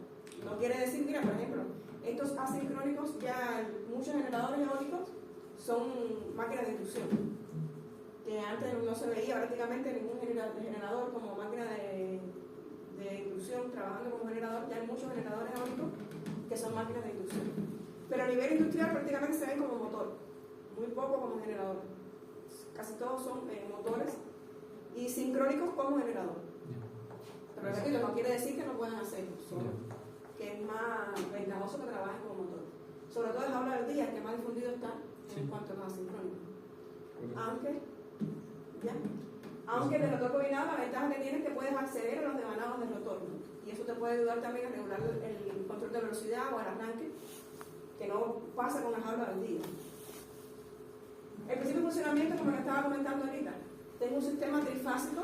No quiere decir, mira, por ejemplo, estos asincrónicos, ya muchos generadores eólicos son máquinas de inducción, que antes no se veía prácticamente ningún generador como máquina de inducción trabajando como generador. Ya hay muchos generadores eólicos que son máquinas de inducción, pero a nivel industrial prácticamente se ven como motor, muy poco como generador. Casi todos son motores y sincrónicos como generador. Pero repito, no quiere decir que no puedan hacerlo, solo que es más ventajoso que trabajen como motor. Sobre todo es habla del día, que más difundido está en cuanto a los asincrónicos. Aunque el rotor combinado, la ventaja que tiene es que puedes acceder a los devanados del rotor, ¿no? Y eso te puede ayudar también a regular el control de velocidad o el arranque, que no pasa con la jaula del día. El principio de funcionamiento, como lo estaba comentando ahorita, tengo un sistema trifásico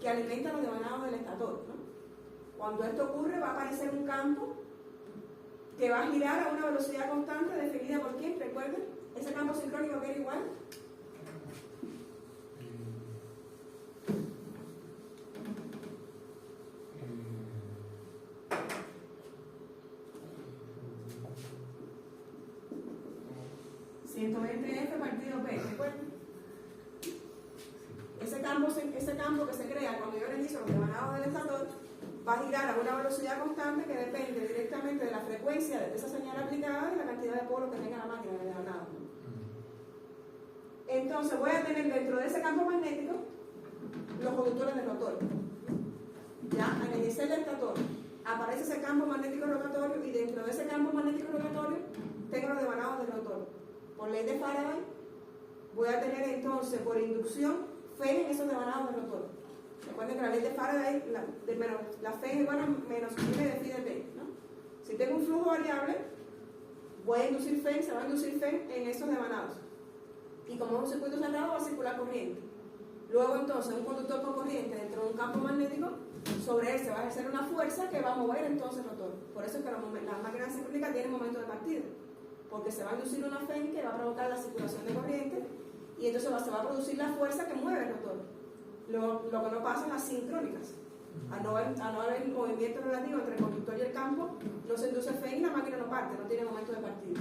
que alimenta los devanados del estator, ¿no? Cuando esto ocurre, va a aparecer un campo que va a girar a una velocidad constante definida por quién, recuerden, ese campo sincrónico que era igual. F partido P, ¿recuerden? campo que se crea cuando yo realizo los devanados del estator va a girar a una velocidad constante que depende directamente de la frecuencia de esa señal aplicada y la cantidad de polos que tenga la máquina de devanado. Entonces voy a tener dentro de ese campo magnético los conductores del rotor. Ya, al iniciar el estator aparece ese campo magnético rotatorio y dentro de ese campo magnético rotatorio tengo los devanados del rotor. Por ley de Faraday voy a tener entonces por inducción fe en esos devanados del rotor. Recuerden que la ley de Faraday, la fe es igual a menos I de phi de t, ¿no? Si tengo un flujo variable, voy a inducir fe, se va a inducir fe en esos devanados. Y como es un circuito cerrado, va a circular corriente. Luego entonces un conductor con corriente dentro de un campo magnético, sobre él se va a ejercer una fuerza que va a mover entonces el rotor. Por eso es que las máquinas sincrónicas tienen momento de partida, porque se va a inducir una fe que va a provocar la circulación de corriente y entonces se va a producir la fuerza que mueve el rotor. Lo que no pasa en las sincrónicas. Al no haber movimiento relativo entre el conductor y el campo, no se induce fe y la máquina no parte, no tiene momento de partida.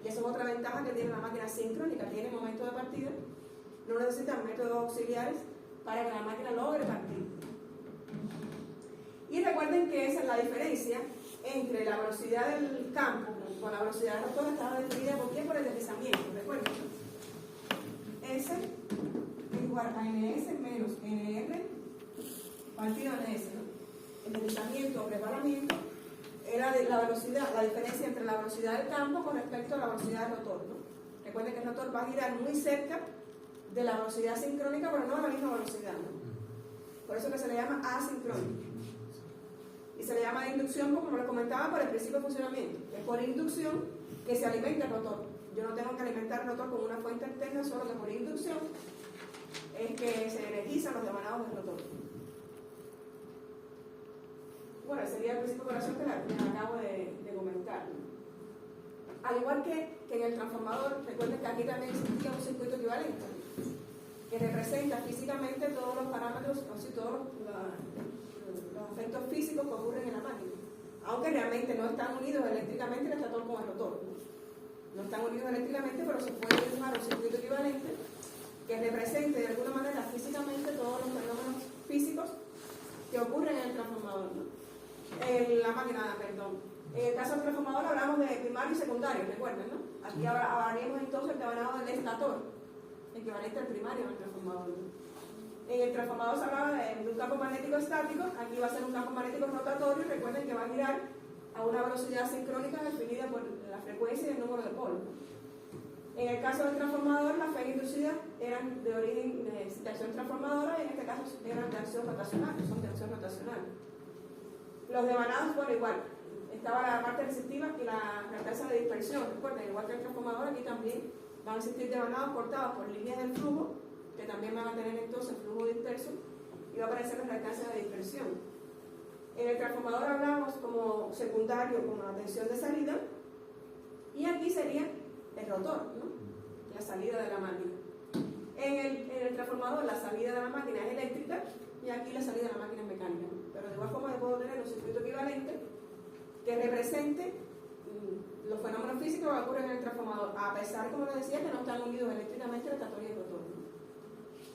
Y esa es otra ventaja que tiene la máquina sincrónica, tiene momento de partida, no necesitan métodos auxiliares para que la máquina logre partir. Y recuerden que esa es la diferencia entre la velocidad del campo con la velocidad del rotor, estaba definida por qué, por el deslizamiento, recuerden. S es igual a NS menos NR partido NS, ¿no? El deslizamiento o resbalamiento era la velocidad, la diferencia entre la velocidad del campo con respecto a la velocidad del rotor, ¿no? Recuerden que el rotor va a girar muy cerca de la velocidad sincrónica, pero no a la misma velocidad, ¿no? Por eso que se le llama asincrónico. Y se le llama de inducción, como lo comentaba, por el principio de funcionamiento. Es por inducción que se alimenta el rotor. Yo no tengo que alimentar el rotor con una fuente externa, solo que por inducción es que se energizan los devanados del rotor. Bueno, sería el principio de operación que les acabo de comentar. Al igual que en el transformador, recuerden que aquí también existía un circuito equivalente que representa físicamente todos los parámetros, o sea, todos los efectos físicos que ocurren en la máquina, aunque realmente no están unidos eléctricamente el estator con el rotor. No están unidos eléctricamente, pero se puede dibujar un circuito equivalente que represente de alguna manera físicamente todos los fenómenos físicos que ocurren en el transformador, ¿no? En la máquina, perdón. En el caso del transformador hablamos de primario y secundario, recuerden, ¿no? Aquí ahora hablaríamos entonces el devanado del estator, equivalente al primario del transformador, ¿no? En el transformador se hablaba de un campo magnético estático, aquí va a ser un campo magnético rotatorio, y recuerden que va a girar a una velocidad sincrónica definida por la frecuencia y el número de polos. En el caso del transformador, las fe inducidas eran de origen de acción transformadora y en este caso eran de acción rotacional, son de acción rotacional. Los devanados, bueno, igual, estaba la parte receptiva y la tasa de dispersión. Recuerden, igual que el transformador, aquí también van a existir devanados cortados por líneas del flujo, que también van a tener entonces flujo disperso y va a aparecer la tasa de dispersión. En el transformador hablamos como secundario con la tensión de salida y aquí sería el rotor, ¿no? La salida de la máquina. En el transformador la salida de la máquina es eléctrica y aquí la salida de la máquina es mecánica, ¿no? Pero de igual forma yo puedo tener un circuito equivalente que represente los fenómenos físicos que ocurren en el transformador, a pesar, como les decía, que no están unidos eléctricamente el estator y el rotor, ¿no?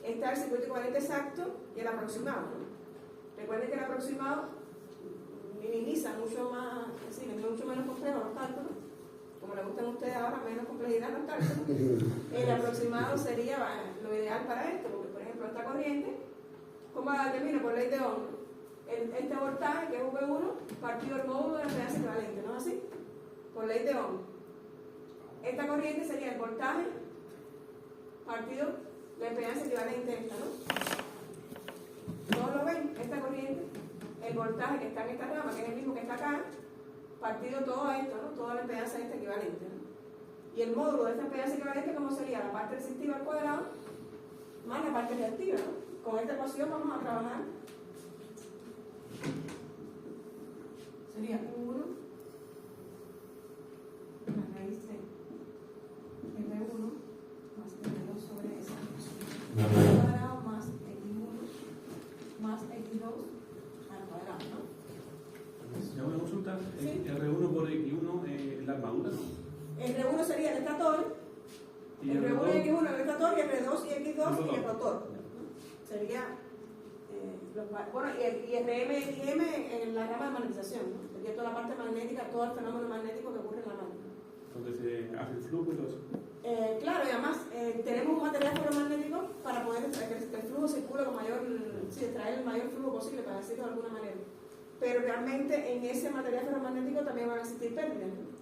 Está el circuito equivalente exacto y el aproximado, ¿no? Recuerden que el aproximado minimiza mucho más, es decir, es mucho menos complejo los cálculos, como le gustan a ustedes ahora, menos complejidad los cálculos. El aproximado sería lo ideal para esto, porque por ejemplo esta corriente, ¿cómo la determino? Por ley de Ohm. Este voltaje, que es V1, partido el módulo de la impedancia equivalente, ¿no es así? Por ley de Ohm. Esta corriente sería el voltaje partido la impedancia equivalente a esta, ¿no? ¿Todos lo ven? Esta corriente, el voltaje que está en esta rama, que es el mismo que está acá, partido todo esto, ¿no? Toda la impedancia de esta equivalente, ¿no? Y el módulo de esta impedancia equivalente, ¿cómo sería? La parte resistiva al cuadrado más la parte reactiva, ¿no? Con esta ecuación vamos a trabajar. Sería 1 la raíz de R1 más R2 sobre S cuadrado más X1 más X2 al cuadrado, ¿no? Ya una consulta, Sí. R1 por X1 la armadura, ¿no? R1 sería el estator, Y R1 y R2 X1 el estator y R2 y X2 y el rotor, ¿no? Sería Bueno, y el RM y IM en la rama de magnetización, ¿no? Sería toda la parte magnética, todo el fenómeno magnético que ocurre en la máquina. Donde se hace el flujo y todo eso. Claro, y además tenemos un material ferromagnético para poder que el flujo circule con mayor, sí, extraer el mayor flujo posible, para decirlo de alguna manera. Pero realmente en ese material ferromagnético también van a existir pérdidas, ¿no?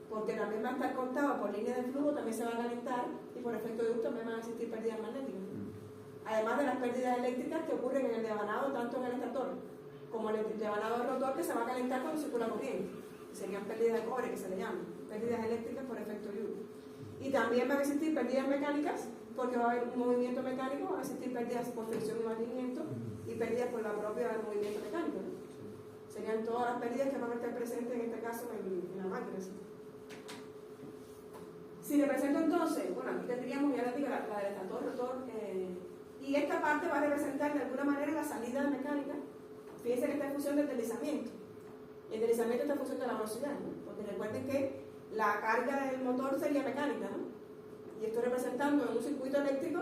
Porque también va a estar contado por líneas de flujo, también se va a calentar y por efecto de luz también van a existir pérdidas magnéticas. Además de las pérdidas eléctricas que ocurren en el devanado, tanto en el estator como en el devanado del rotor, que se va a calentar cuando circula corriente. Serían pérdidas de cobre, que se le llaman, pérdidas eléctricas por efecto de luz. Y también van a existir pérdidas mecánicas, porque va a haber un movimiento mecánico, van a existir pérdidas por fricción y mantenimiento y pérdidas por la propia movimiento mecánico, ¿no? Serían todas las pérdidas que van a estar presentes en este caso en la máquina, ¿sí? Si le presento entonces, bueno, aquí tendríamos, ya les digo, la del estator, rotor, y esta parte va a representar de alguna manera la salida mecánica. Fíjense que está en función del deslizamiento. El deslizamiento está en función de la velocidad, ¿no? Porque recuerden que la carga del motor sería mecánica, ¿no? Y estoy representando en un circuito eléctrico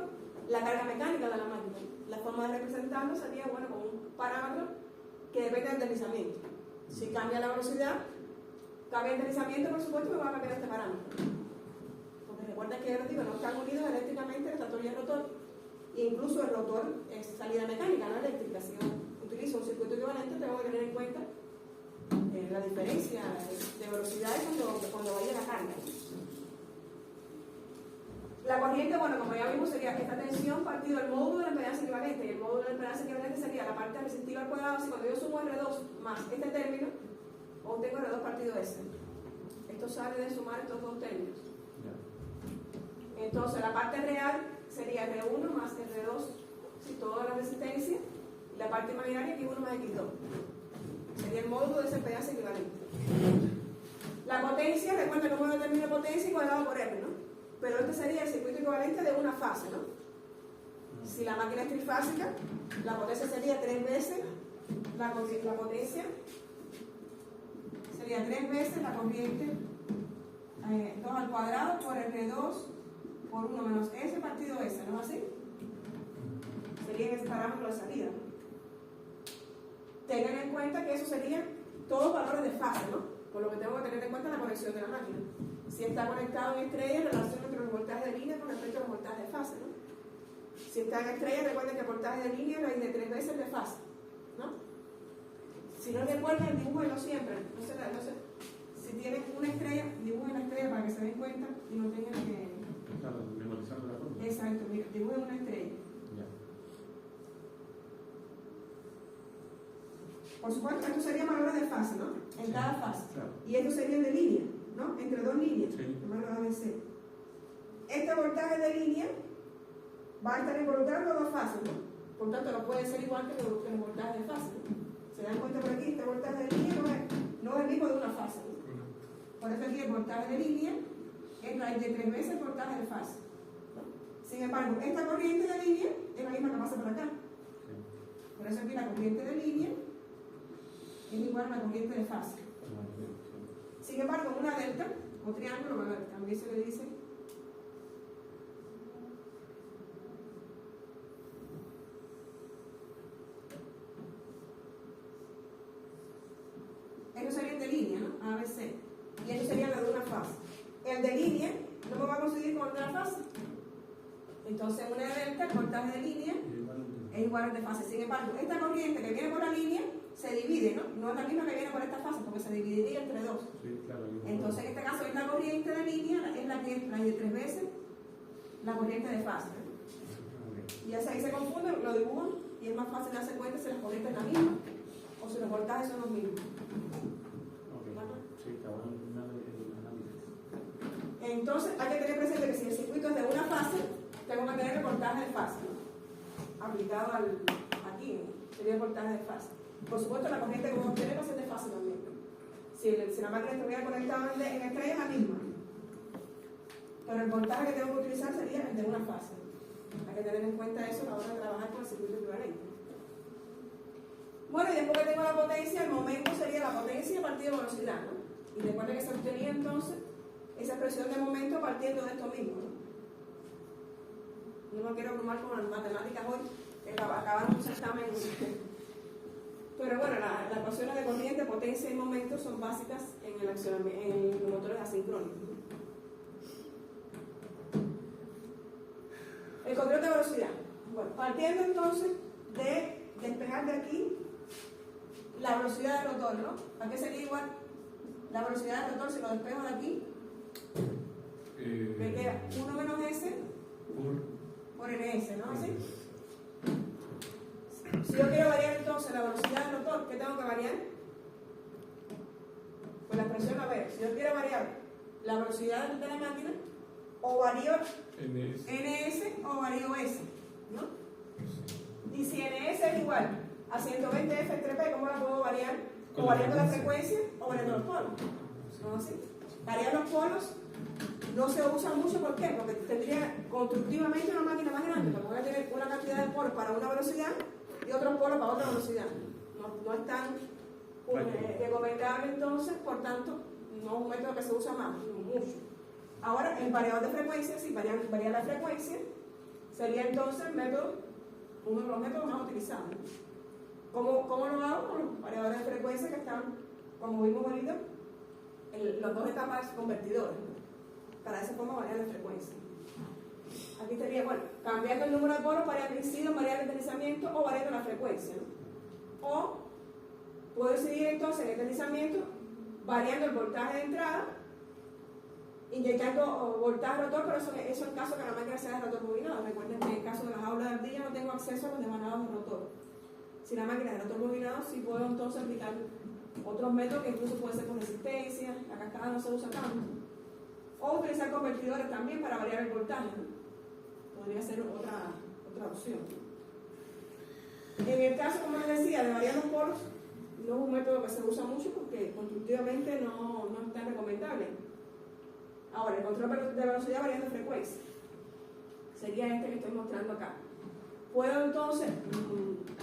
la carga mecánica de la máquina. La forma de representarlo sería, bueno, con un parámetro que depende del deslizamiento. Si cambia la velocidad, cambia el deslizamiento, por supuesto, me va a cambiar este parámetro. Porque recuerden que, yo les digo, no están unidos eléctricamente el estator y el rotor. E incluso el rotor es salida mecánica, no eléctrica. Si yo utilizo un circuito equivalente, tengo que tener en cuenta la diferencia de velocidades cuando vaya la carga. La corriente, bueno, como ya vimos, sería esta tensión partido del módulo de la impedancia equivalente. Y el módulo de la impedancia equivalente sería la parte resistiva al cuadrado. Así, cuando yo sumo R2 más este término, obtengo R2 partido S. Esto sale de sumar estos dos términos. Entonces, la parte real sería R1 más R2, si toda la resistencia, y la parte imaginaria X1 más X2. Sería el módulo de esa impedancia equivalente. La potencia, recuerda cómo determina potencia igualado por R, ¿no? Pero este sería el circuito equivalente de una fase, ¿no? Si la máquina es trifásica, la potencia sería 3 veces la potencia, sería 3 veces la corriente 2 al cuadrado por R2 por 1 menos S partido S, ¿no es así? Sería ese parámetro de salida, ¿no? Tengan en cuenta que eso serían todos valores de fase, ¿no? Por lo que tengo que tener en cuenta la conexión de la máquina. Si está conectado en estrella, en relación entre los voltajes de línea con respecto a los voltajes de fase, ¿no? Si está en estrella, recuerden que el voltaje de línea es de 3 veces de fase, ¿no? Si no recuerdan, dibújenlo siempre. No sé, si tienen una estrella, dibujen la estrella para que se den cuenta y no tengan que... Claro, memorizando la forma. Exacto, mira, dibujen una estrella. Ya. Por supuesto, estos serían valores de fase, ¿no? En cada fase. Claro. Y estos serían de línea, ¿no? Entre dos líneas. Sí. ABC. Este voltaje de línea va a estar involucrando dos fases, ¿no? Por tanto, no puede ser igual que los voltajes de fase, ¿no? Se dan cuenta por aquí, este voltaje de línea no es el mismo de una fase, ¿no? Por eso aquí el voltaje de línea es raíz de 3 veces el voltaje de fase, ¿no? Sin embargo, esta corriente de línea es la misma que pasa por acá. Sí. Por eso aquí la corriente de línea es igual a la corriente de fase. Sin embargo, una delta o triángulo, bueno, también se le dice estos serían de línea, ¿no? A, B, C. Y estos serían los de una fase. El de línea no me va a coincidir con otra fase. Entonces, una delta, el voltaje de línea, es igual al de fase. Sin embargo, esta corriente que viene por la línea se divide, ¿no? No es la misma que viene por esta fase, porque se dividiría entre dos. Sí, claro. Entonces, en este caso, esta corriente de línea es la que es raíz de 3 veces la corriente de fase. Y así ahí se confunden, lo dibujan y es más fácil darse cuenta si las corrientes son las mismas o si los voltajes son los mismos. Sí, está bueno el análisis. Entonces, hay que tener presente que si el circuito es de una fase, tengo que tener el voltaje de fase, ¿no? Aplicado aquí, ¿no? Sería el voltaje de fase. Por supuesto, la corriente que vamos a obtener va a ser de fase también, ¿no? Si la máquina estuviera conectada en estrella, es la misma. Pero el voltaje que tengo que utilizar sería el de una fase. Hay que tener en cuenta eso a la hora de trabajar con el circuito equivalente. Bueno, y después que tengo la potencia, el momento sería la potencia partido de velocidad, ¿no? Y recuerden que se obtenía entonces esa expresión de momento partiendo de esto mismo, ¿no? No me quiero abrumar con las matemáticas hoy, acabaron un certamen. Pero bueno, las ecuaciones de corriente, potencia y momento son básicas en el accionamiento, en los motores asincrónicos. El control de velocidad. Bueno, partiendo entonces de despejar de aquí la velocidad del rotor, ¿no? ¿A qué sería igual la velocidad del rotor si lo despejo de aquí? Me queda 1 menos S por NS, ¿no? ¿Así? Si yo quiero variar entonces la velocidad del rotor, ¿qué tengo que variar? Pues la expresión, a ver, si yo quiero variar la velocidad de la máquina, o varío NS o varío S, ¿no? Y si NS es igual a 120 F entre P, ¿cómo la puedo variar? O variando la frecuencia o variando los polos. ¿No así? Variar los polos no se usa mucho, ¿por qué? Porque tendría constructivamente una máquina más grande, porque voy a tener una cantidad de polos para una velocidad y otros polos para otra velocidad. No es tan recomendable entonces, por tanto, no es un método que se usa más, mucho. Ahora, el variador de frecuencia, si varía la frecuencia, sería entonces el método, uno de los métodos más utilizados. ¿Cómo lo hago? Con los variadores de frecuencia que están, como vimos ahorita, en las dos etapas convertidores. Para esa forma variar la frecuencia. Aquí estaría, bueno, cambiando el número de polos, variando el deslizamiento o variando la frecuencia, ¿no? O puedo decidir entonces en el deslizamiento variando el voltaje de entrada, inyectando voltaje rotor, pero eso es el caso que la máquina sea de rotor bobinado. Recuerden que en el caso de las aulas de ardilla no tengo acceso a los demanados de rotor. Si la máquina es de rotor bobinado, sí puedo entonces aplicar otros métodos que incluso puede ser con resistencia, la cascada no se usa tanto. O utilizar convertidores también para variar el voltaje, ¿no? Podría ser otra opción. En el caso, como les decía, de variar los polos, no es un método que se usa mucho porque constructivamente no es tan recomendable. Ahora, el control de velocidad variando frecuencia sería este que estoy mostrando acá. Puedo entonces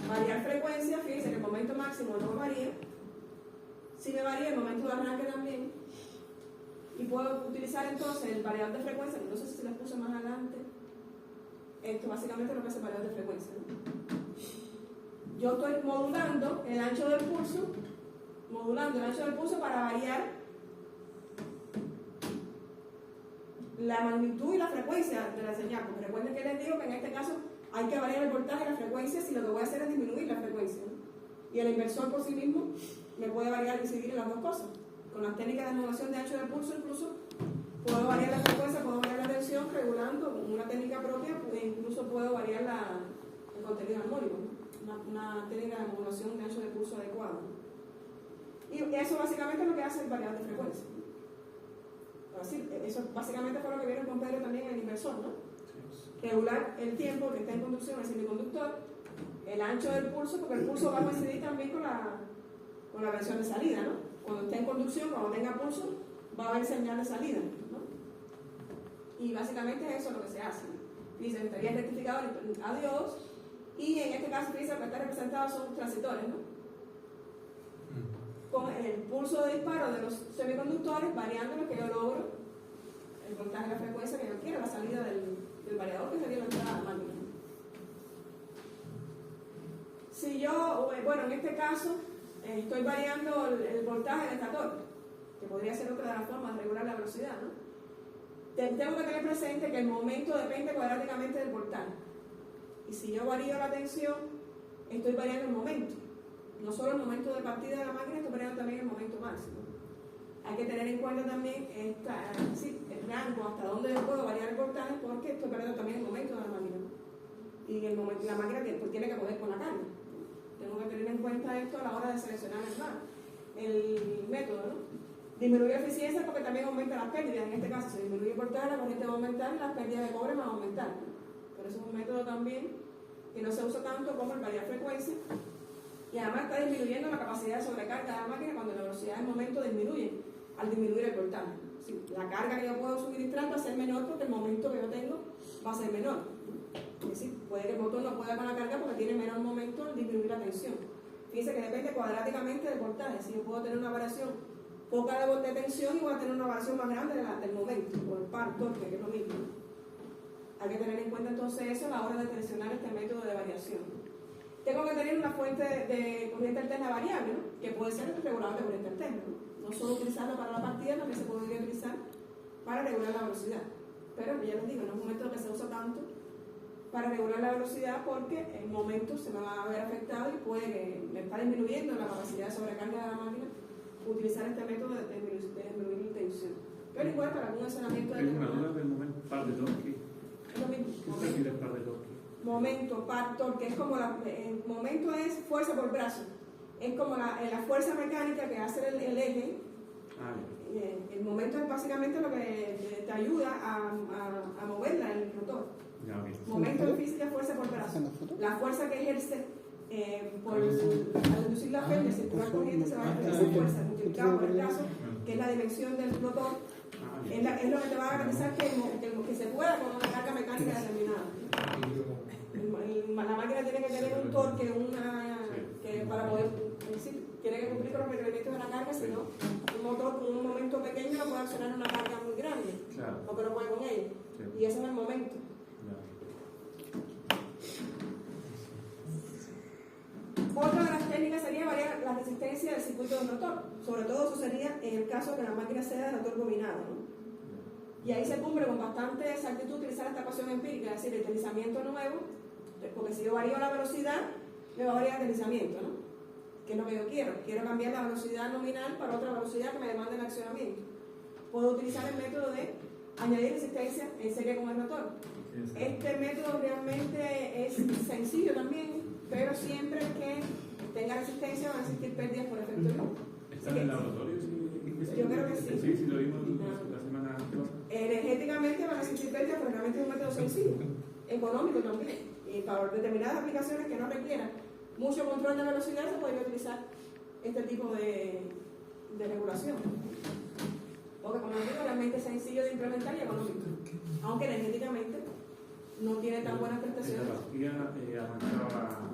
variar frecuencia, fíjense que el momento máximo no me varía, si me varía el momento de arranque también, y puedo utilizar entonces el variador de frecuencia, que no sé si se les puse más adelante. Esto básicamente es lo que es el variador de frecuencia, ¿no? Yo estoy modulando el ancho del pulso para variar la magnitud y la frecuencia de la señal, porque recuerden que les digo que en este caso hay que variar el voltaje y la frecuencia si lo que voy a hacer es disminuir la frecuencia, ¿no? Y el inversor por sí mismo me puede variar y incidir en las dos cosas. Con las técnicas de modulación de ancho del pulso incluso puedo variar la frecuencia, puedo variar la tensión regulando con una técnica propia, e incluso puedo variar el contenido armónico, ¿no? Una técnica de modulación de ancho de pulso adecuado. Y eso básicamente es lo que hace el variador de frecuencia. Así, eso básicamente fue lo que vieron con Pedro también en el inversor, ¿no? Regular el tiempo que está en conducción el semiconductor, el ancho del pulso, porque el pulso va a coincidir también con la versión de salida, ¿no? Cuando esté en conducción, cuando tenga pulso, va a haber señal de salida, ¿no? Y básicamente eso es lo que se hace, ¿no? Dice, estaría el rectificador a diodos, y en este caso, dice, lo que está representado son transitores, ¿no? Con el pulso de disparo de los semiconductores, variando lo que yo logro, el voltaje y la frecuencia que yo quiero, la salida del variador que sería la entrada a la máquina. Si yo, bueno, en este caso, estoy variando el voltaje del estator, que podría ser otra de las formas de regular la velocidad, ¿no? Tengo que tener presente que el momento depende cuadráticamente del voltaje. Y si yo varío la tensión, estoy variando el momento. No solo el momento de partida de la máquina, estoy variando también el momento máximo. Hay que tener en cuenta también el rango hasta dónde yo puedo variar el voltaje, porque estoy variando también el momento de la máquina. Y la máquina tiene que poder con la carga. Tengo que tener en cuenta esto a la hora de seleccionar el método, ¿no? Disminuir la eficiencia porque también aumenta las pérdidas. En este caso, si disminuye el voltaje, la corriente va a aumentar y las pérdidas de cobre van a aumentar, ¿no? Pero eso es un método también que no se usa tanto como el variar frecuencia. Y además está disminuyendo la capacidad de sobrecarga de la máquina cuando la velocidad del momento disminuye al disminuir el voltaje. Sí, la carga que yo puedo suministrar va a ser menor porque el momento que yo tengo va a ser menor. Es decir, puede que el motor no pueda con la carga porque tiene menor momento al disminuir la tensión. Fíjense que depende cuadráticamente del voltaje. Si yo puedo tener una variación poca de tensión y voy a tener una variación más grande del momento, o el par torque, que es lo mismo. Hay que tener en cuenta entonces eso a la hora de seleccionar este método de variación. Tengo que tener una fuente de corriente alterna variable, ¿no? Que puede ser el regulador de corriente alterna, ¿no? No solo utilizarlo para la partida, también se podría utilizar para regular la velocidad. Pero ya les digo, no es un método que se usa tanto para regular la velocidad porque en momentos se me va a ver afectado y puede que me está disminuyendo la capacidad de sobrecarga de la máquina utilizar este método de disminuir la tensión. Pero igual para algún escenamiento de Tengo una duda del momento par de torque. es lo mismo. ¿Qué refiere el par de torque? Momento, par, torque, es como el momento es fuerza por brazo. Es como la fuerza mecánica que hace el eje. Ah, El momento es básicamente lo que te ayuda a moverla en el rotor. ya, ok. Momento en física, fuerza por brazo. La fuerza que ejerce al inducir la fe, el circular corriente, se va a ejercer esa fuerza multiplicada por el brazo, que es la dimensión del rotor. Ah, Es lo que te va a garantizar que se pueda con una carga mecánica determinada. La máquina tiene que tener un torque, que para poder, es decir, tiene que cumplir con los requerimientos de la carga, si no, un motor con un momento pequeño no puede accionar una carga muy grande, claro. o que no puede con ella. Sí. Y ese es el momento. Otra de las técnicas sería variar la resistencia del circuito del rotor. Sobre todo eso sería en el caso de que la máquina sea de rotor bobinado, ¿no? Y ahí se cumple con bastante exactitud utilizar esta ecuación empírica, es decir, el deslizamiento nuevo, porque si yo varío la velocidad, me va a variar el deslizamiento, ¿no? Que es lo que yo quiero. Quiero cambiar la velocidad nominal para otra velocidad que me demande el accionamiento. Puedo utilizar el método de añadir resistencia en serie con el rotor. Este método realmente es sencillo también, pero siempre que tenga resistencia van a existir pérdidas por efecto Joule. ¿Está en el laboratorio? Yo creo que sí. Sí, lo vimos la semana pasada. Energéticamente van a existir pérdidas, pero realmente es un método sencillo, económico también. Y para determinadas aplicaciones que no requieran mucho control de velocidad se podría utilizar este tipo de regulación. Porque como digo, realmente es sencillo de implementar y económico. Aunque energéticamente no tiene tan buenas prestaciones. La partida avanzaba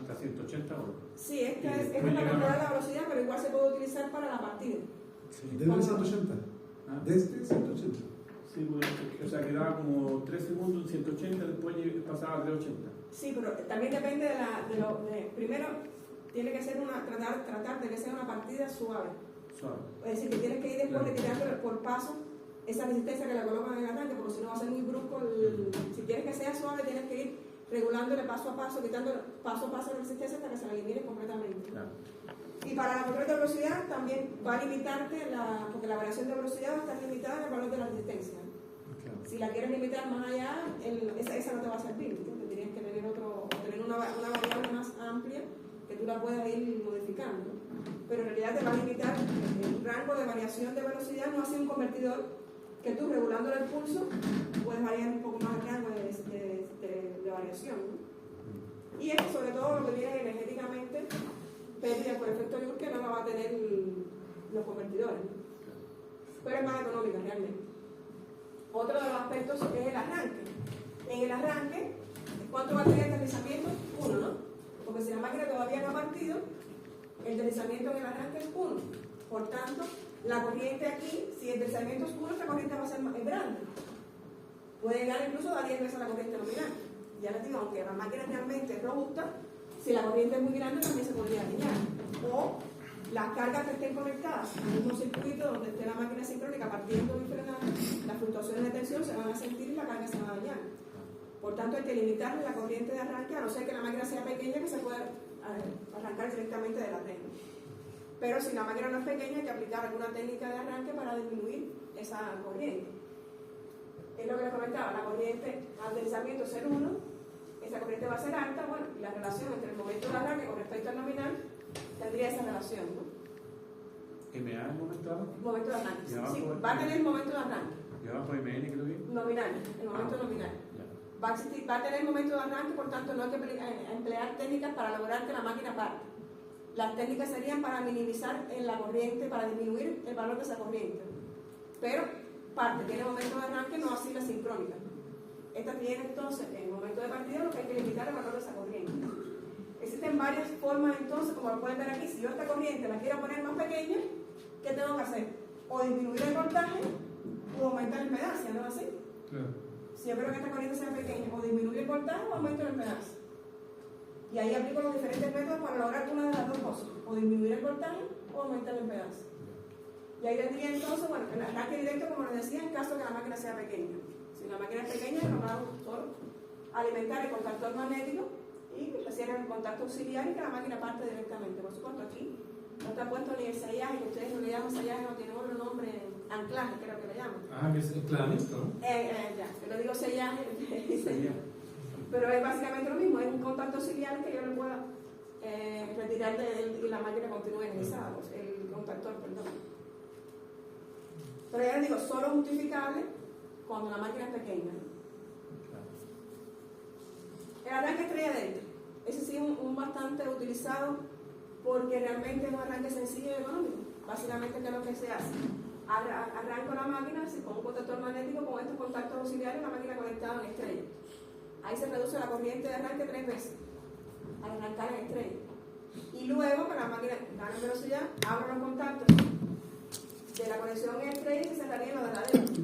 hasta 180 horas. Sí, esta es para controlar la velocidad, pero igual se puede utilizar para la partida. Desde 180. ¿Ah? Desde 180. Sí, o sea, quedaba como 3 segundos en 180, después pasaba a 380. Sí, pero también depende primero, tiene que ser tratar de que sea una partida suave. Suave. Es decir, que tienes que ir después retirando por paso esa resistencia que la colocan en el arranque, porque si no va a ser muy brusco. Si quieres que sea suave, tienes que ir regulándole paso a paso, quitando paso a paso la resistencia hasta que se la elimine completamente. Claro. Y para la control de velocidad también va a limitarte, porque la variación de velocidad va a estar limitada al valor de la resistencia. Claro. Si la quieres limitar más allá, esa no te va a servir. Tendrías que tener una variable más amplia que tú la puedas ir modificando. Pero en realidad te va a limitar el rango de variación de velocidad, no así un convertidor que tú regulándole el pulso puedes variar un poco más el rango de variación, ¿no? Y esto sobre todo lo que viene energéticamente pérdida por efecto Joule que no la va a tener los convertidores, pero es más económica realmente. Otro de los aspectos es el arranque. En el arranque, ¿cuánto va a tener el deslizamiento? 1, ¿no? Porque si la máquina todavía no ha partido, el deslizamiento en el arranque es 1. Por tanto, la corriente aquí, si el deslizamiento es 1, esta corriente va a ser más grande. Puede llegar incluso a 10 veces la corriente nominal. Ya les digo, aunque la máquina realmente es robusta, si la corriente es muy grande también se podría dañar. O las cargas que estén conectadas al mismo circuito donde esté la máquina sincrónica partiendo y frenando, las fluctuaciones de tensión se van a sentir y la carga se va a dañar. Por tanto, hay que limitar la corriente de arranque, a no ser que la máquina sea pequeña, que se pueda arrancar directamente de la técnica. Pero si la máquina no es pequeña, hay que aplicar alguna técnica de arranque para disminuir esa corriente. Es lo que les comentaba, la corriente al deslizamiento ser 1, esa corriente va a ser alta, bueno, y la relación entre el momento de arranque con respecto al nominal tendría esa relación, ¿no? ¿MA el momento de arranque? Momento de arranque, sí, va a tener el momento de arranque. ¿Y abajo MN creo que? Nominal, el momento nominal. Va a tener el momento de arranque, por tanto no hay que emplear técnicas para lograr que la máquina parte. Las técnicas serían para minimizar la corriente, para disminuir el valor de esa corriente. Pero parte, tiene momento de arranque, no así la sincrónica. Esta tiene entonces, en el momento de partida, lo que hay que limitar el valor de esa corriente. Existen varias formas entonces, como lo pueden ver aquí, si yo esta corriente la quiero poner más pequeña, ¿qué tengo que hacer? O disminuir el voltaje o aumentar la impedancia, ¿no es así? Claro. Si yo quiero que esta corriente sea pequeña, o disminuye el voltaje o aumento el impedancia. Y ahí aplico los diferentes métodos para lograr una de las dos cosas, o disminuir el voltaje o aumentar el impedancia. Y ahí tendría entonces, bueno, el arranque directo, como les decía, en caso de que la máquina sea pequeña. Si la máquina es pequeña, lo va solo alimentar el contactor magnético y recién el contacto auxiliar y que la máquina parte directamente. Por supuesto, aquí no está puesto ni el sellaje, que ustedes no le llaman sellaje, no tienen otro nombre, anclaje, creo que le llaman. Ah, que es enclavamiento, ¿no? Ya, yo le digo sellaje, pero es básicamente lo mismo, es un contacto auxiliar que yo le pueda retirar de él y la máquina continúe energizada, el contactor, perdón. Pero ya les digo, solo es justificable cuando la máquina es pequeña. El arranque estrella delta, ese sí es un bastante utilizado porque realmente es un arranque sencillo y económico. Básicamente, ¿qué es lo que se hace? Arranco la máquina con un contactor magnético con estos contactos auxiliares, la máquina conectada en estrella. Ahí se reduce la corriente de arranque 3 veces al arrancar en estrella. Y luego, que la máquina gana velocidad, abro los contactos de la conexión en estrella y se cerraría la de la delta.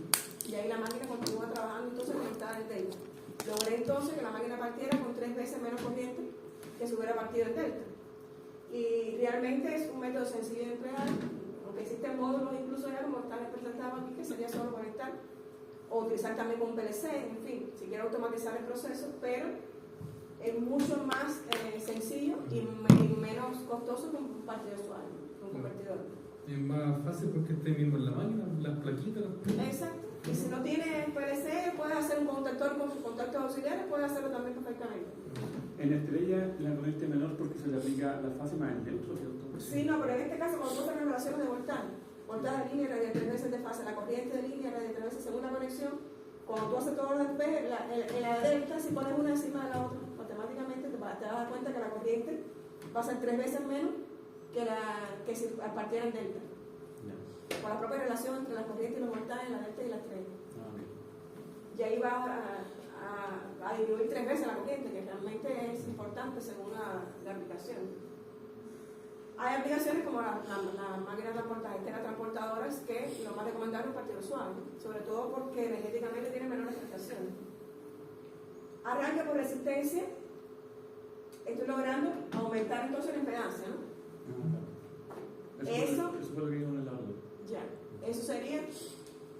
Y ahí la máquina continúa trabajando entonces conectada en delta. Logré entonces que la máquina partiera con 3 veces menos corriente que si hubiera partido en delta. Y realmente es un método sencillo de emplear, aunque existen módulos incluso ya como están representados aquí, que sería solo conectar, o utilizar también con PLC, en fin, si quiero automatizar el proceso, pero es mucho más sencillo y menos costoso que un partido usuario, un convertidor. Es más fácil porque esté mismo en la máquina, las plaquitas. Exacto. Y si no tiene PLC, puedes hacer un contactor con sus contactos auxiliares, puedes hacerlo también perfectamente. En estrella la corriente es menor porque se le aplica la fase más en neutro, ¿cierto? Sí, no, pero en este caso cuando tú haces relaciones de voltaje de línea, radio 3 veces de fase, la corriente de línea, radio 3 veces segunda conexión, cuando tú haces todos los despejes, en la delta, si pones una encima de la otra, automáticamente te vas a dar cuenta que la corriente va a ser 3 veces menos que si partiera en delta. Por la propia relación entre la corriente y los voltajes, la delta y la estrella. Y ahí vas a disminuir 3 veces la corriente, que realmente es importante según la aplicación. Hay aplicaciones como las máquinas transportadoras que lo más recomendable es partido suave, sobre todo porque energéticamente tienen menores prestaciones. Arranque por resistencia, estoy logrando aumentar entonces la impedancia, ¿no? Eso fue lo que dijo en el audio. Ya, eso sería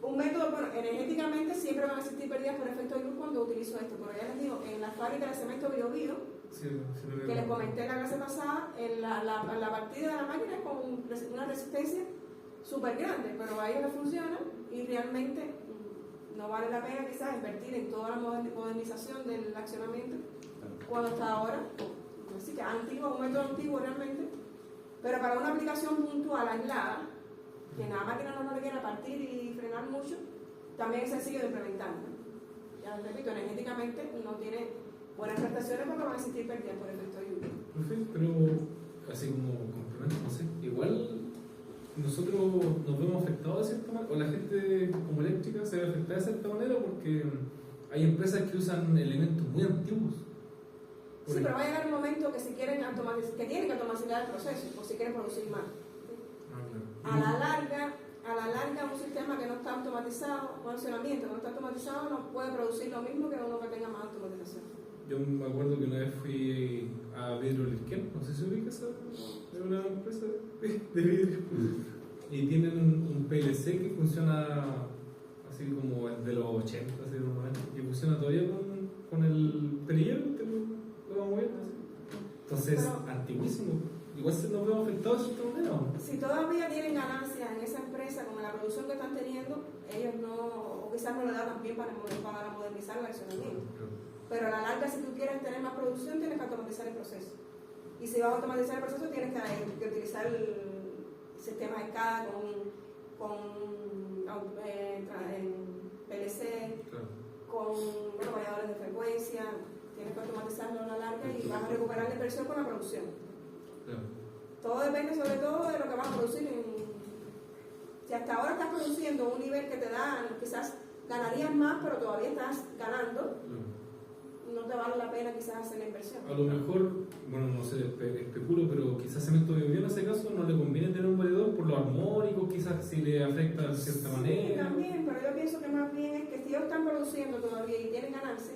un método. Bueno, energéticamente siempre van a existir pérdidas por efecto de luz cuando utilizo esto, pero ya les digo, en la fábrica de cemento Bio, que les comenté la clase pasada, la partida de la máquina es con una resistencia súper grande, pero ahí no funciona y realmente no vale la pena quizás invertir en toda la modernización del accionamiento cuando está ahora. Así que antiguo, un método antiguo realmente, pero para una aplicación puntual aislada, que la máquina no requiera partir y frenar mucho, también es sencillo de implementar. Ya les repito, energéticamente no tiene buenas prestaciones porque van a existir pérdidas por efecto de lluvia. Perfecto, pero así como complemento, no sé, igual nosotros nos vemos afectados de cierta manera, o la gente como eléctrica se ve afectada de cierta manera porque hay empresas que usan elementos muy antiguos. Sí, pero va a llegar un momento que si quieren que tienen que automatizar el proceso o si quieren producir más. A la larga un sistema que no está automatizado, un funcionamiento que no está automatizado no puede producir lo mismo que uno que tenga más automatización. Yo me acuerdo que una vez fui a Vidrio Lisquén, no sé si ubicas esa, es una empresa de vidrio, y tienen un PLC que funciona así como el de los 80, así de los 90, y funciona todavía con el perillero, que lo vamos moviendo así. Entonces, antiguísimo. Igual se nos vemos afectados de esta manera. Si todavía tienen ganancias en esa empresa con la producción que están teniendo, ellos no, o quizás no le dan bien para modernizar el accionamiento. Pero a la larga, si tú quieres tener más producción, tienes que automatizar el proceso. Y si vas a automatizar el proceso, tienes que utilizar el sistema de SCADA con PLC, con variadores de frecuencia. Tienes que automatizarlo a la larga y vas a recuperar la inversión con la producción. Todo depende sobre todo de lo que vas a producir. Si hasta ahora estás produciendo un nivel que te da, quizás ganarías más, pero todavía estás ganando, no te vale la pena quizás hacer la inversión. A lo mejor, bueno, no sé, especulo, pero quizás Cemento Biobío en ese caso no le conviene tener un variador por los armónicos, quizás si le afecta de cierta Sí, manera. también, pero yo pienso que más bien es que si ellos están produciendo todavía y tienen ganancia,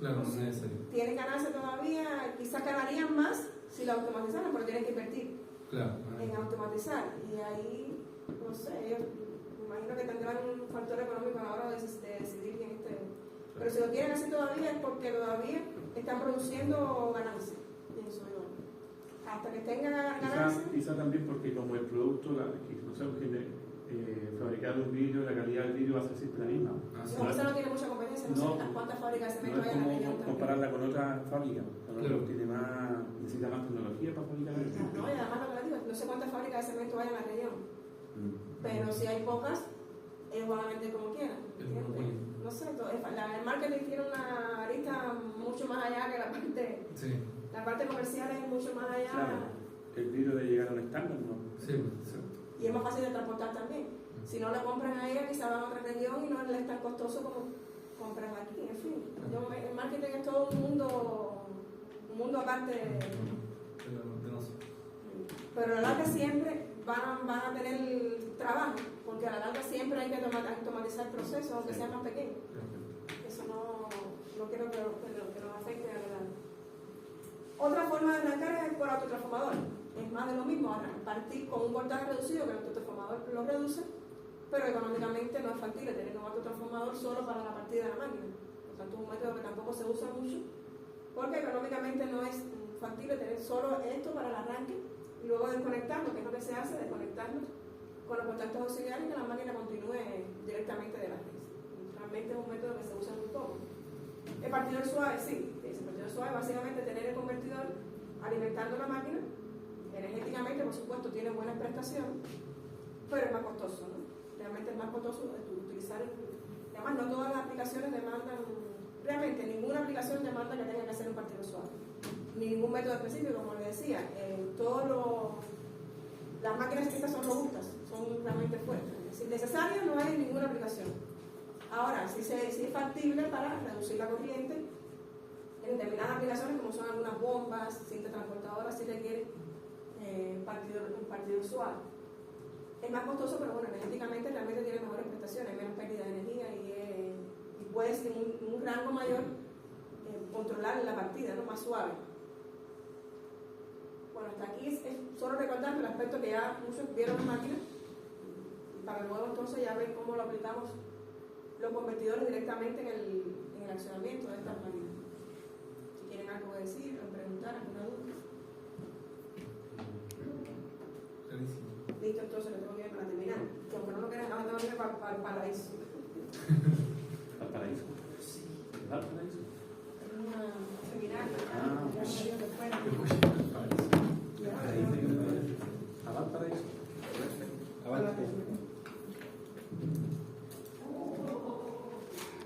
Claro, no es necesario. tienen ganancia todavía, quizás ganarían más si la automatizaran, pero tienen que invertir Claro. en automatizar. Y ahí, no sé, ellos me imagino que tendrán un factor económico a la hora de decidir quién esté. Pero si lo quieren hacer todavía es porque todavía están produciendo ganancia, pienso yo. Hasta que tengan ganancia. Quizá también porque como el producto, no sé, fabricado un vidrio, la calidad del vidrio va a ser siempre la misma. Como esa no tiene mucha competencia, no sé las cuántas fábricas de cemento No es hay en la como región también. compararla con otra fábrica. Claro. Tiene más, necesita más tecnología para fabricar el vidrio. No, y además lo que les digo, no sé cuántas fábricas de cemento hay en la región, pero si hay pocas, ellos van a vender como quieran. El ¿entiendes? monopolio. No sé, el marketing tiene una arista mucho más allá que Sí, la parte comercial es mucho más allá. Claro, el vidrio debe llegar a un estándar, ¿no? sí, exacto. Y es más fácil de transportar también. Si no lo compran a ella, quizá van a otra región y no les es tan costoso como comprarla aquí. En fin, el marketing es todo un mundo aparte. De nosotros. Pero a la larga siempre van a tener trabajo, porque a la larga siempre hay que automatizar procesos, aunque sean más pequeños. Eso no quiero que nos afecte a la larga. Otra forma de arrancar es por autotransformador. Es más de lo mismo, partir con un voltaje reducido, que el autotransformador lo reduce, pero económicamente no es factible tener un autotransformador solo para la partida de la máquina. Por tanto, es un método que tampoco se usa mucho, porque económicamente no es factible tener solo esto para el arranque y luego desconectarlo, que es lo que se hace, desconectarlo con los contactos auxiliares y que la máquina continúe directamente de la red. Realmente es un método que se usa muy poco. El partidor suave, sí. El partidor suave básicamente tener el convertidor alimentando la máquina. Energéticamente, por supuesto, tiene buenas prestaciones, pero es más costoso, ¿no? Realmente es más costoso utilizar. Además, no todas las aplicaciones demandan, realmente ninguna aplicación demanda que tenga que hacer un partidor suave. Ni ningún método específico, como les decía. Las máquinas estas son robustas, son realmente fuertes. Si es necesario, no hay ninguna aplicación. Ahora, sí es factible para reducir la corriente. En determinadas aplicaciones, como son algunas bombas, cintas transportadoras, sí requiere un partidor suave. Es más costoso, pero bueno, energéticamente realmente tiene mejores prestaciones, menos pérdida de energía y puedes en un rango mayor controlar la partida, ¿no? Más suave. Bueno, hasta aquí es solo recordando el aspecto que ya muchos vieron en máquinas. Para luego entonces ya ver cómo lo aplicamos los convertidores directamente en el accionamiento de estas máquinas. Si quieren algo que decir o preguntar, alguna duda. Clarísimo. Listo, entonces lo tengo que ir para terminar. Que aunque no lo quieran, ahora tengo que ir para el paraíso. ¿Al paraíso? Sí. ¿Al paraíso? Es una seminario. Ah. Ya salió de fuera. Pero,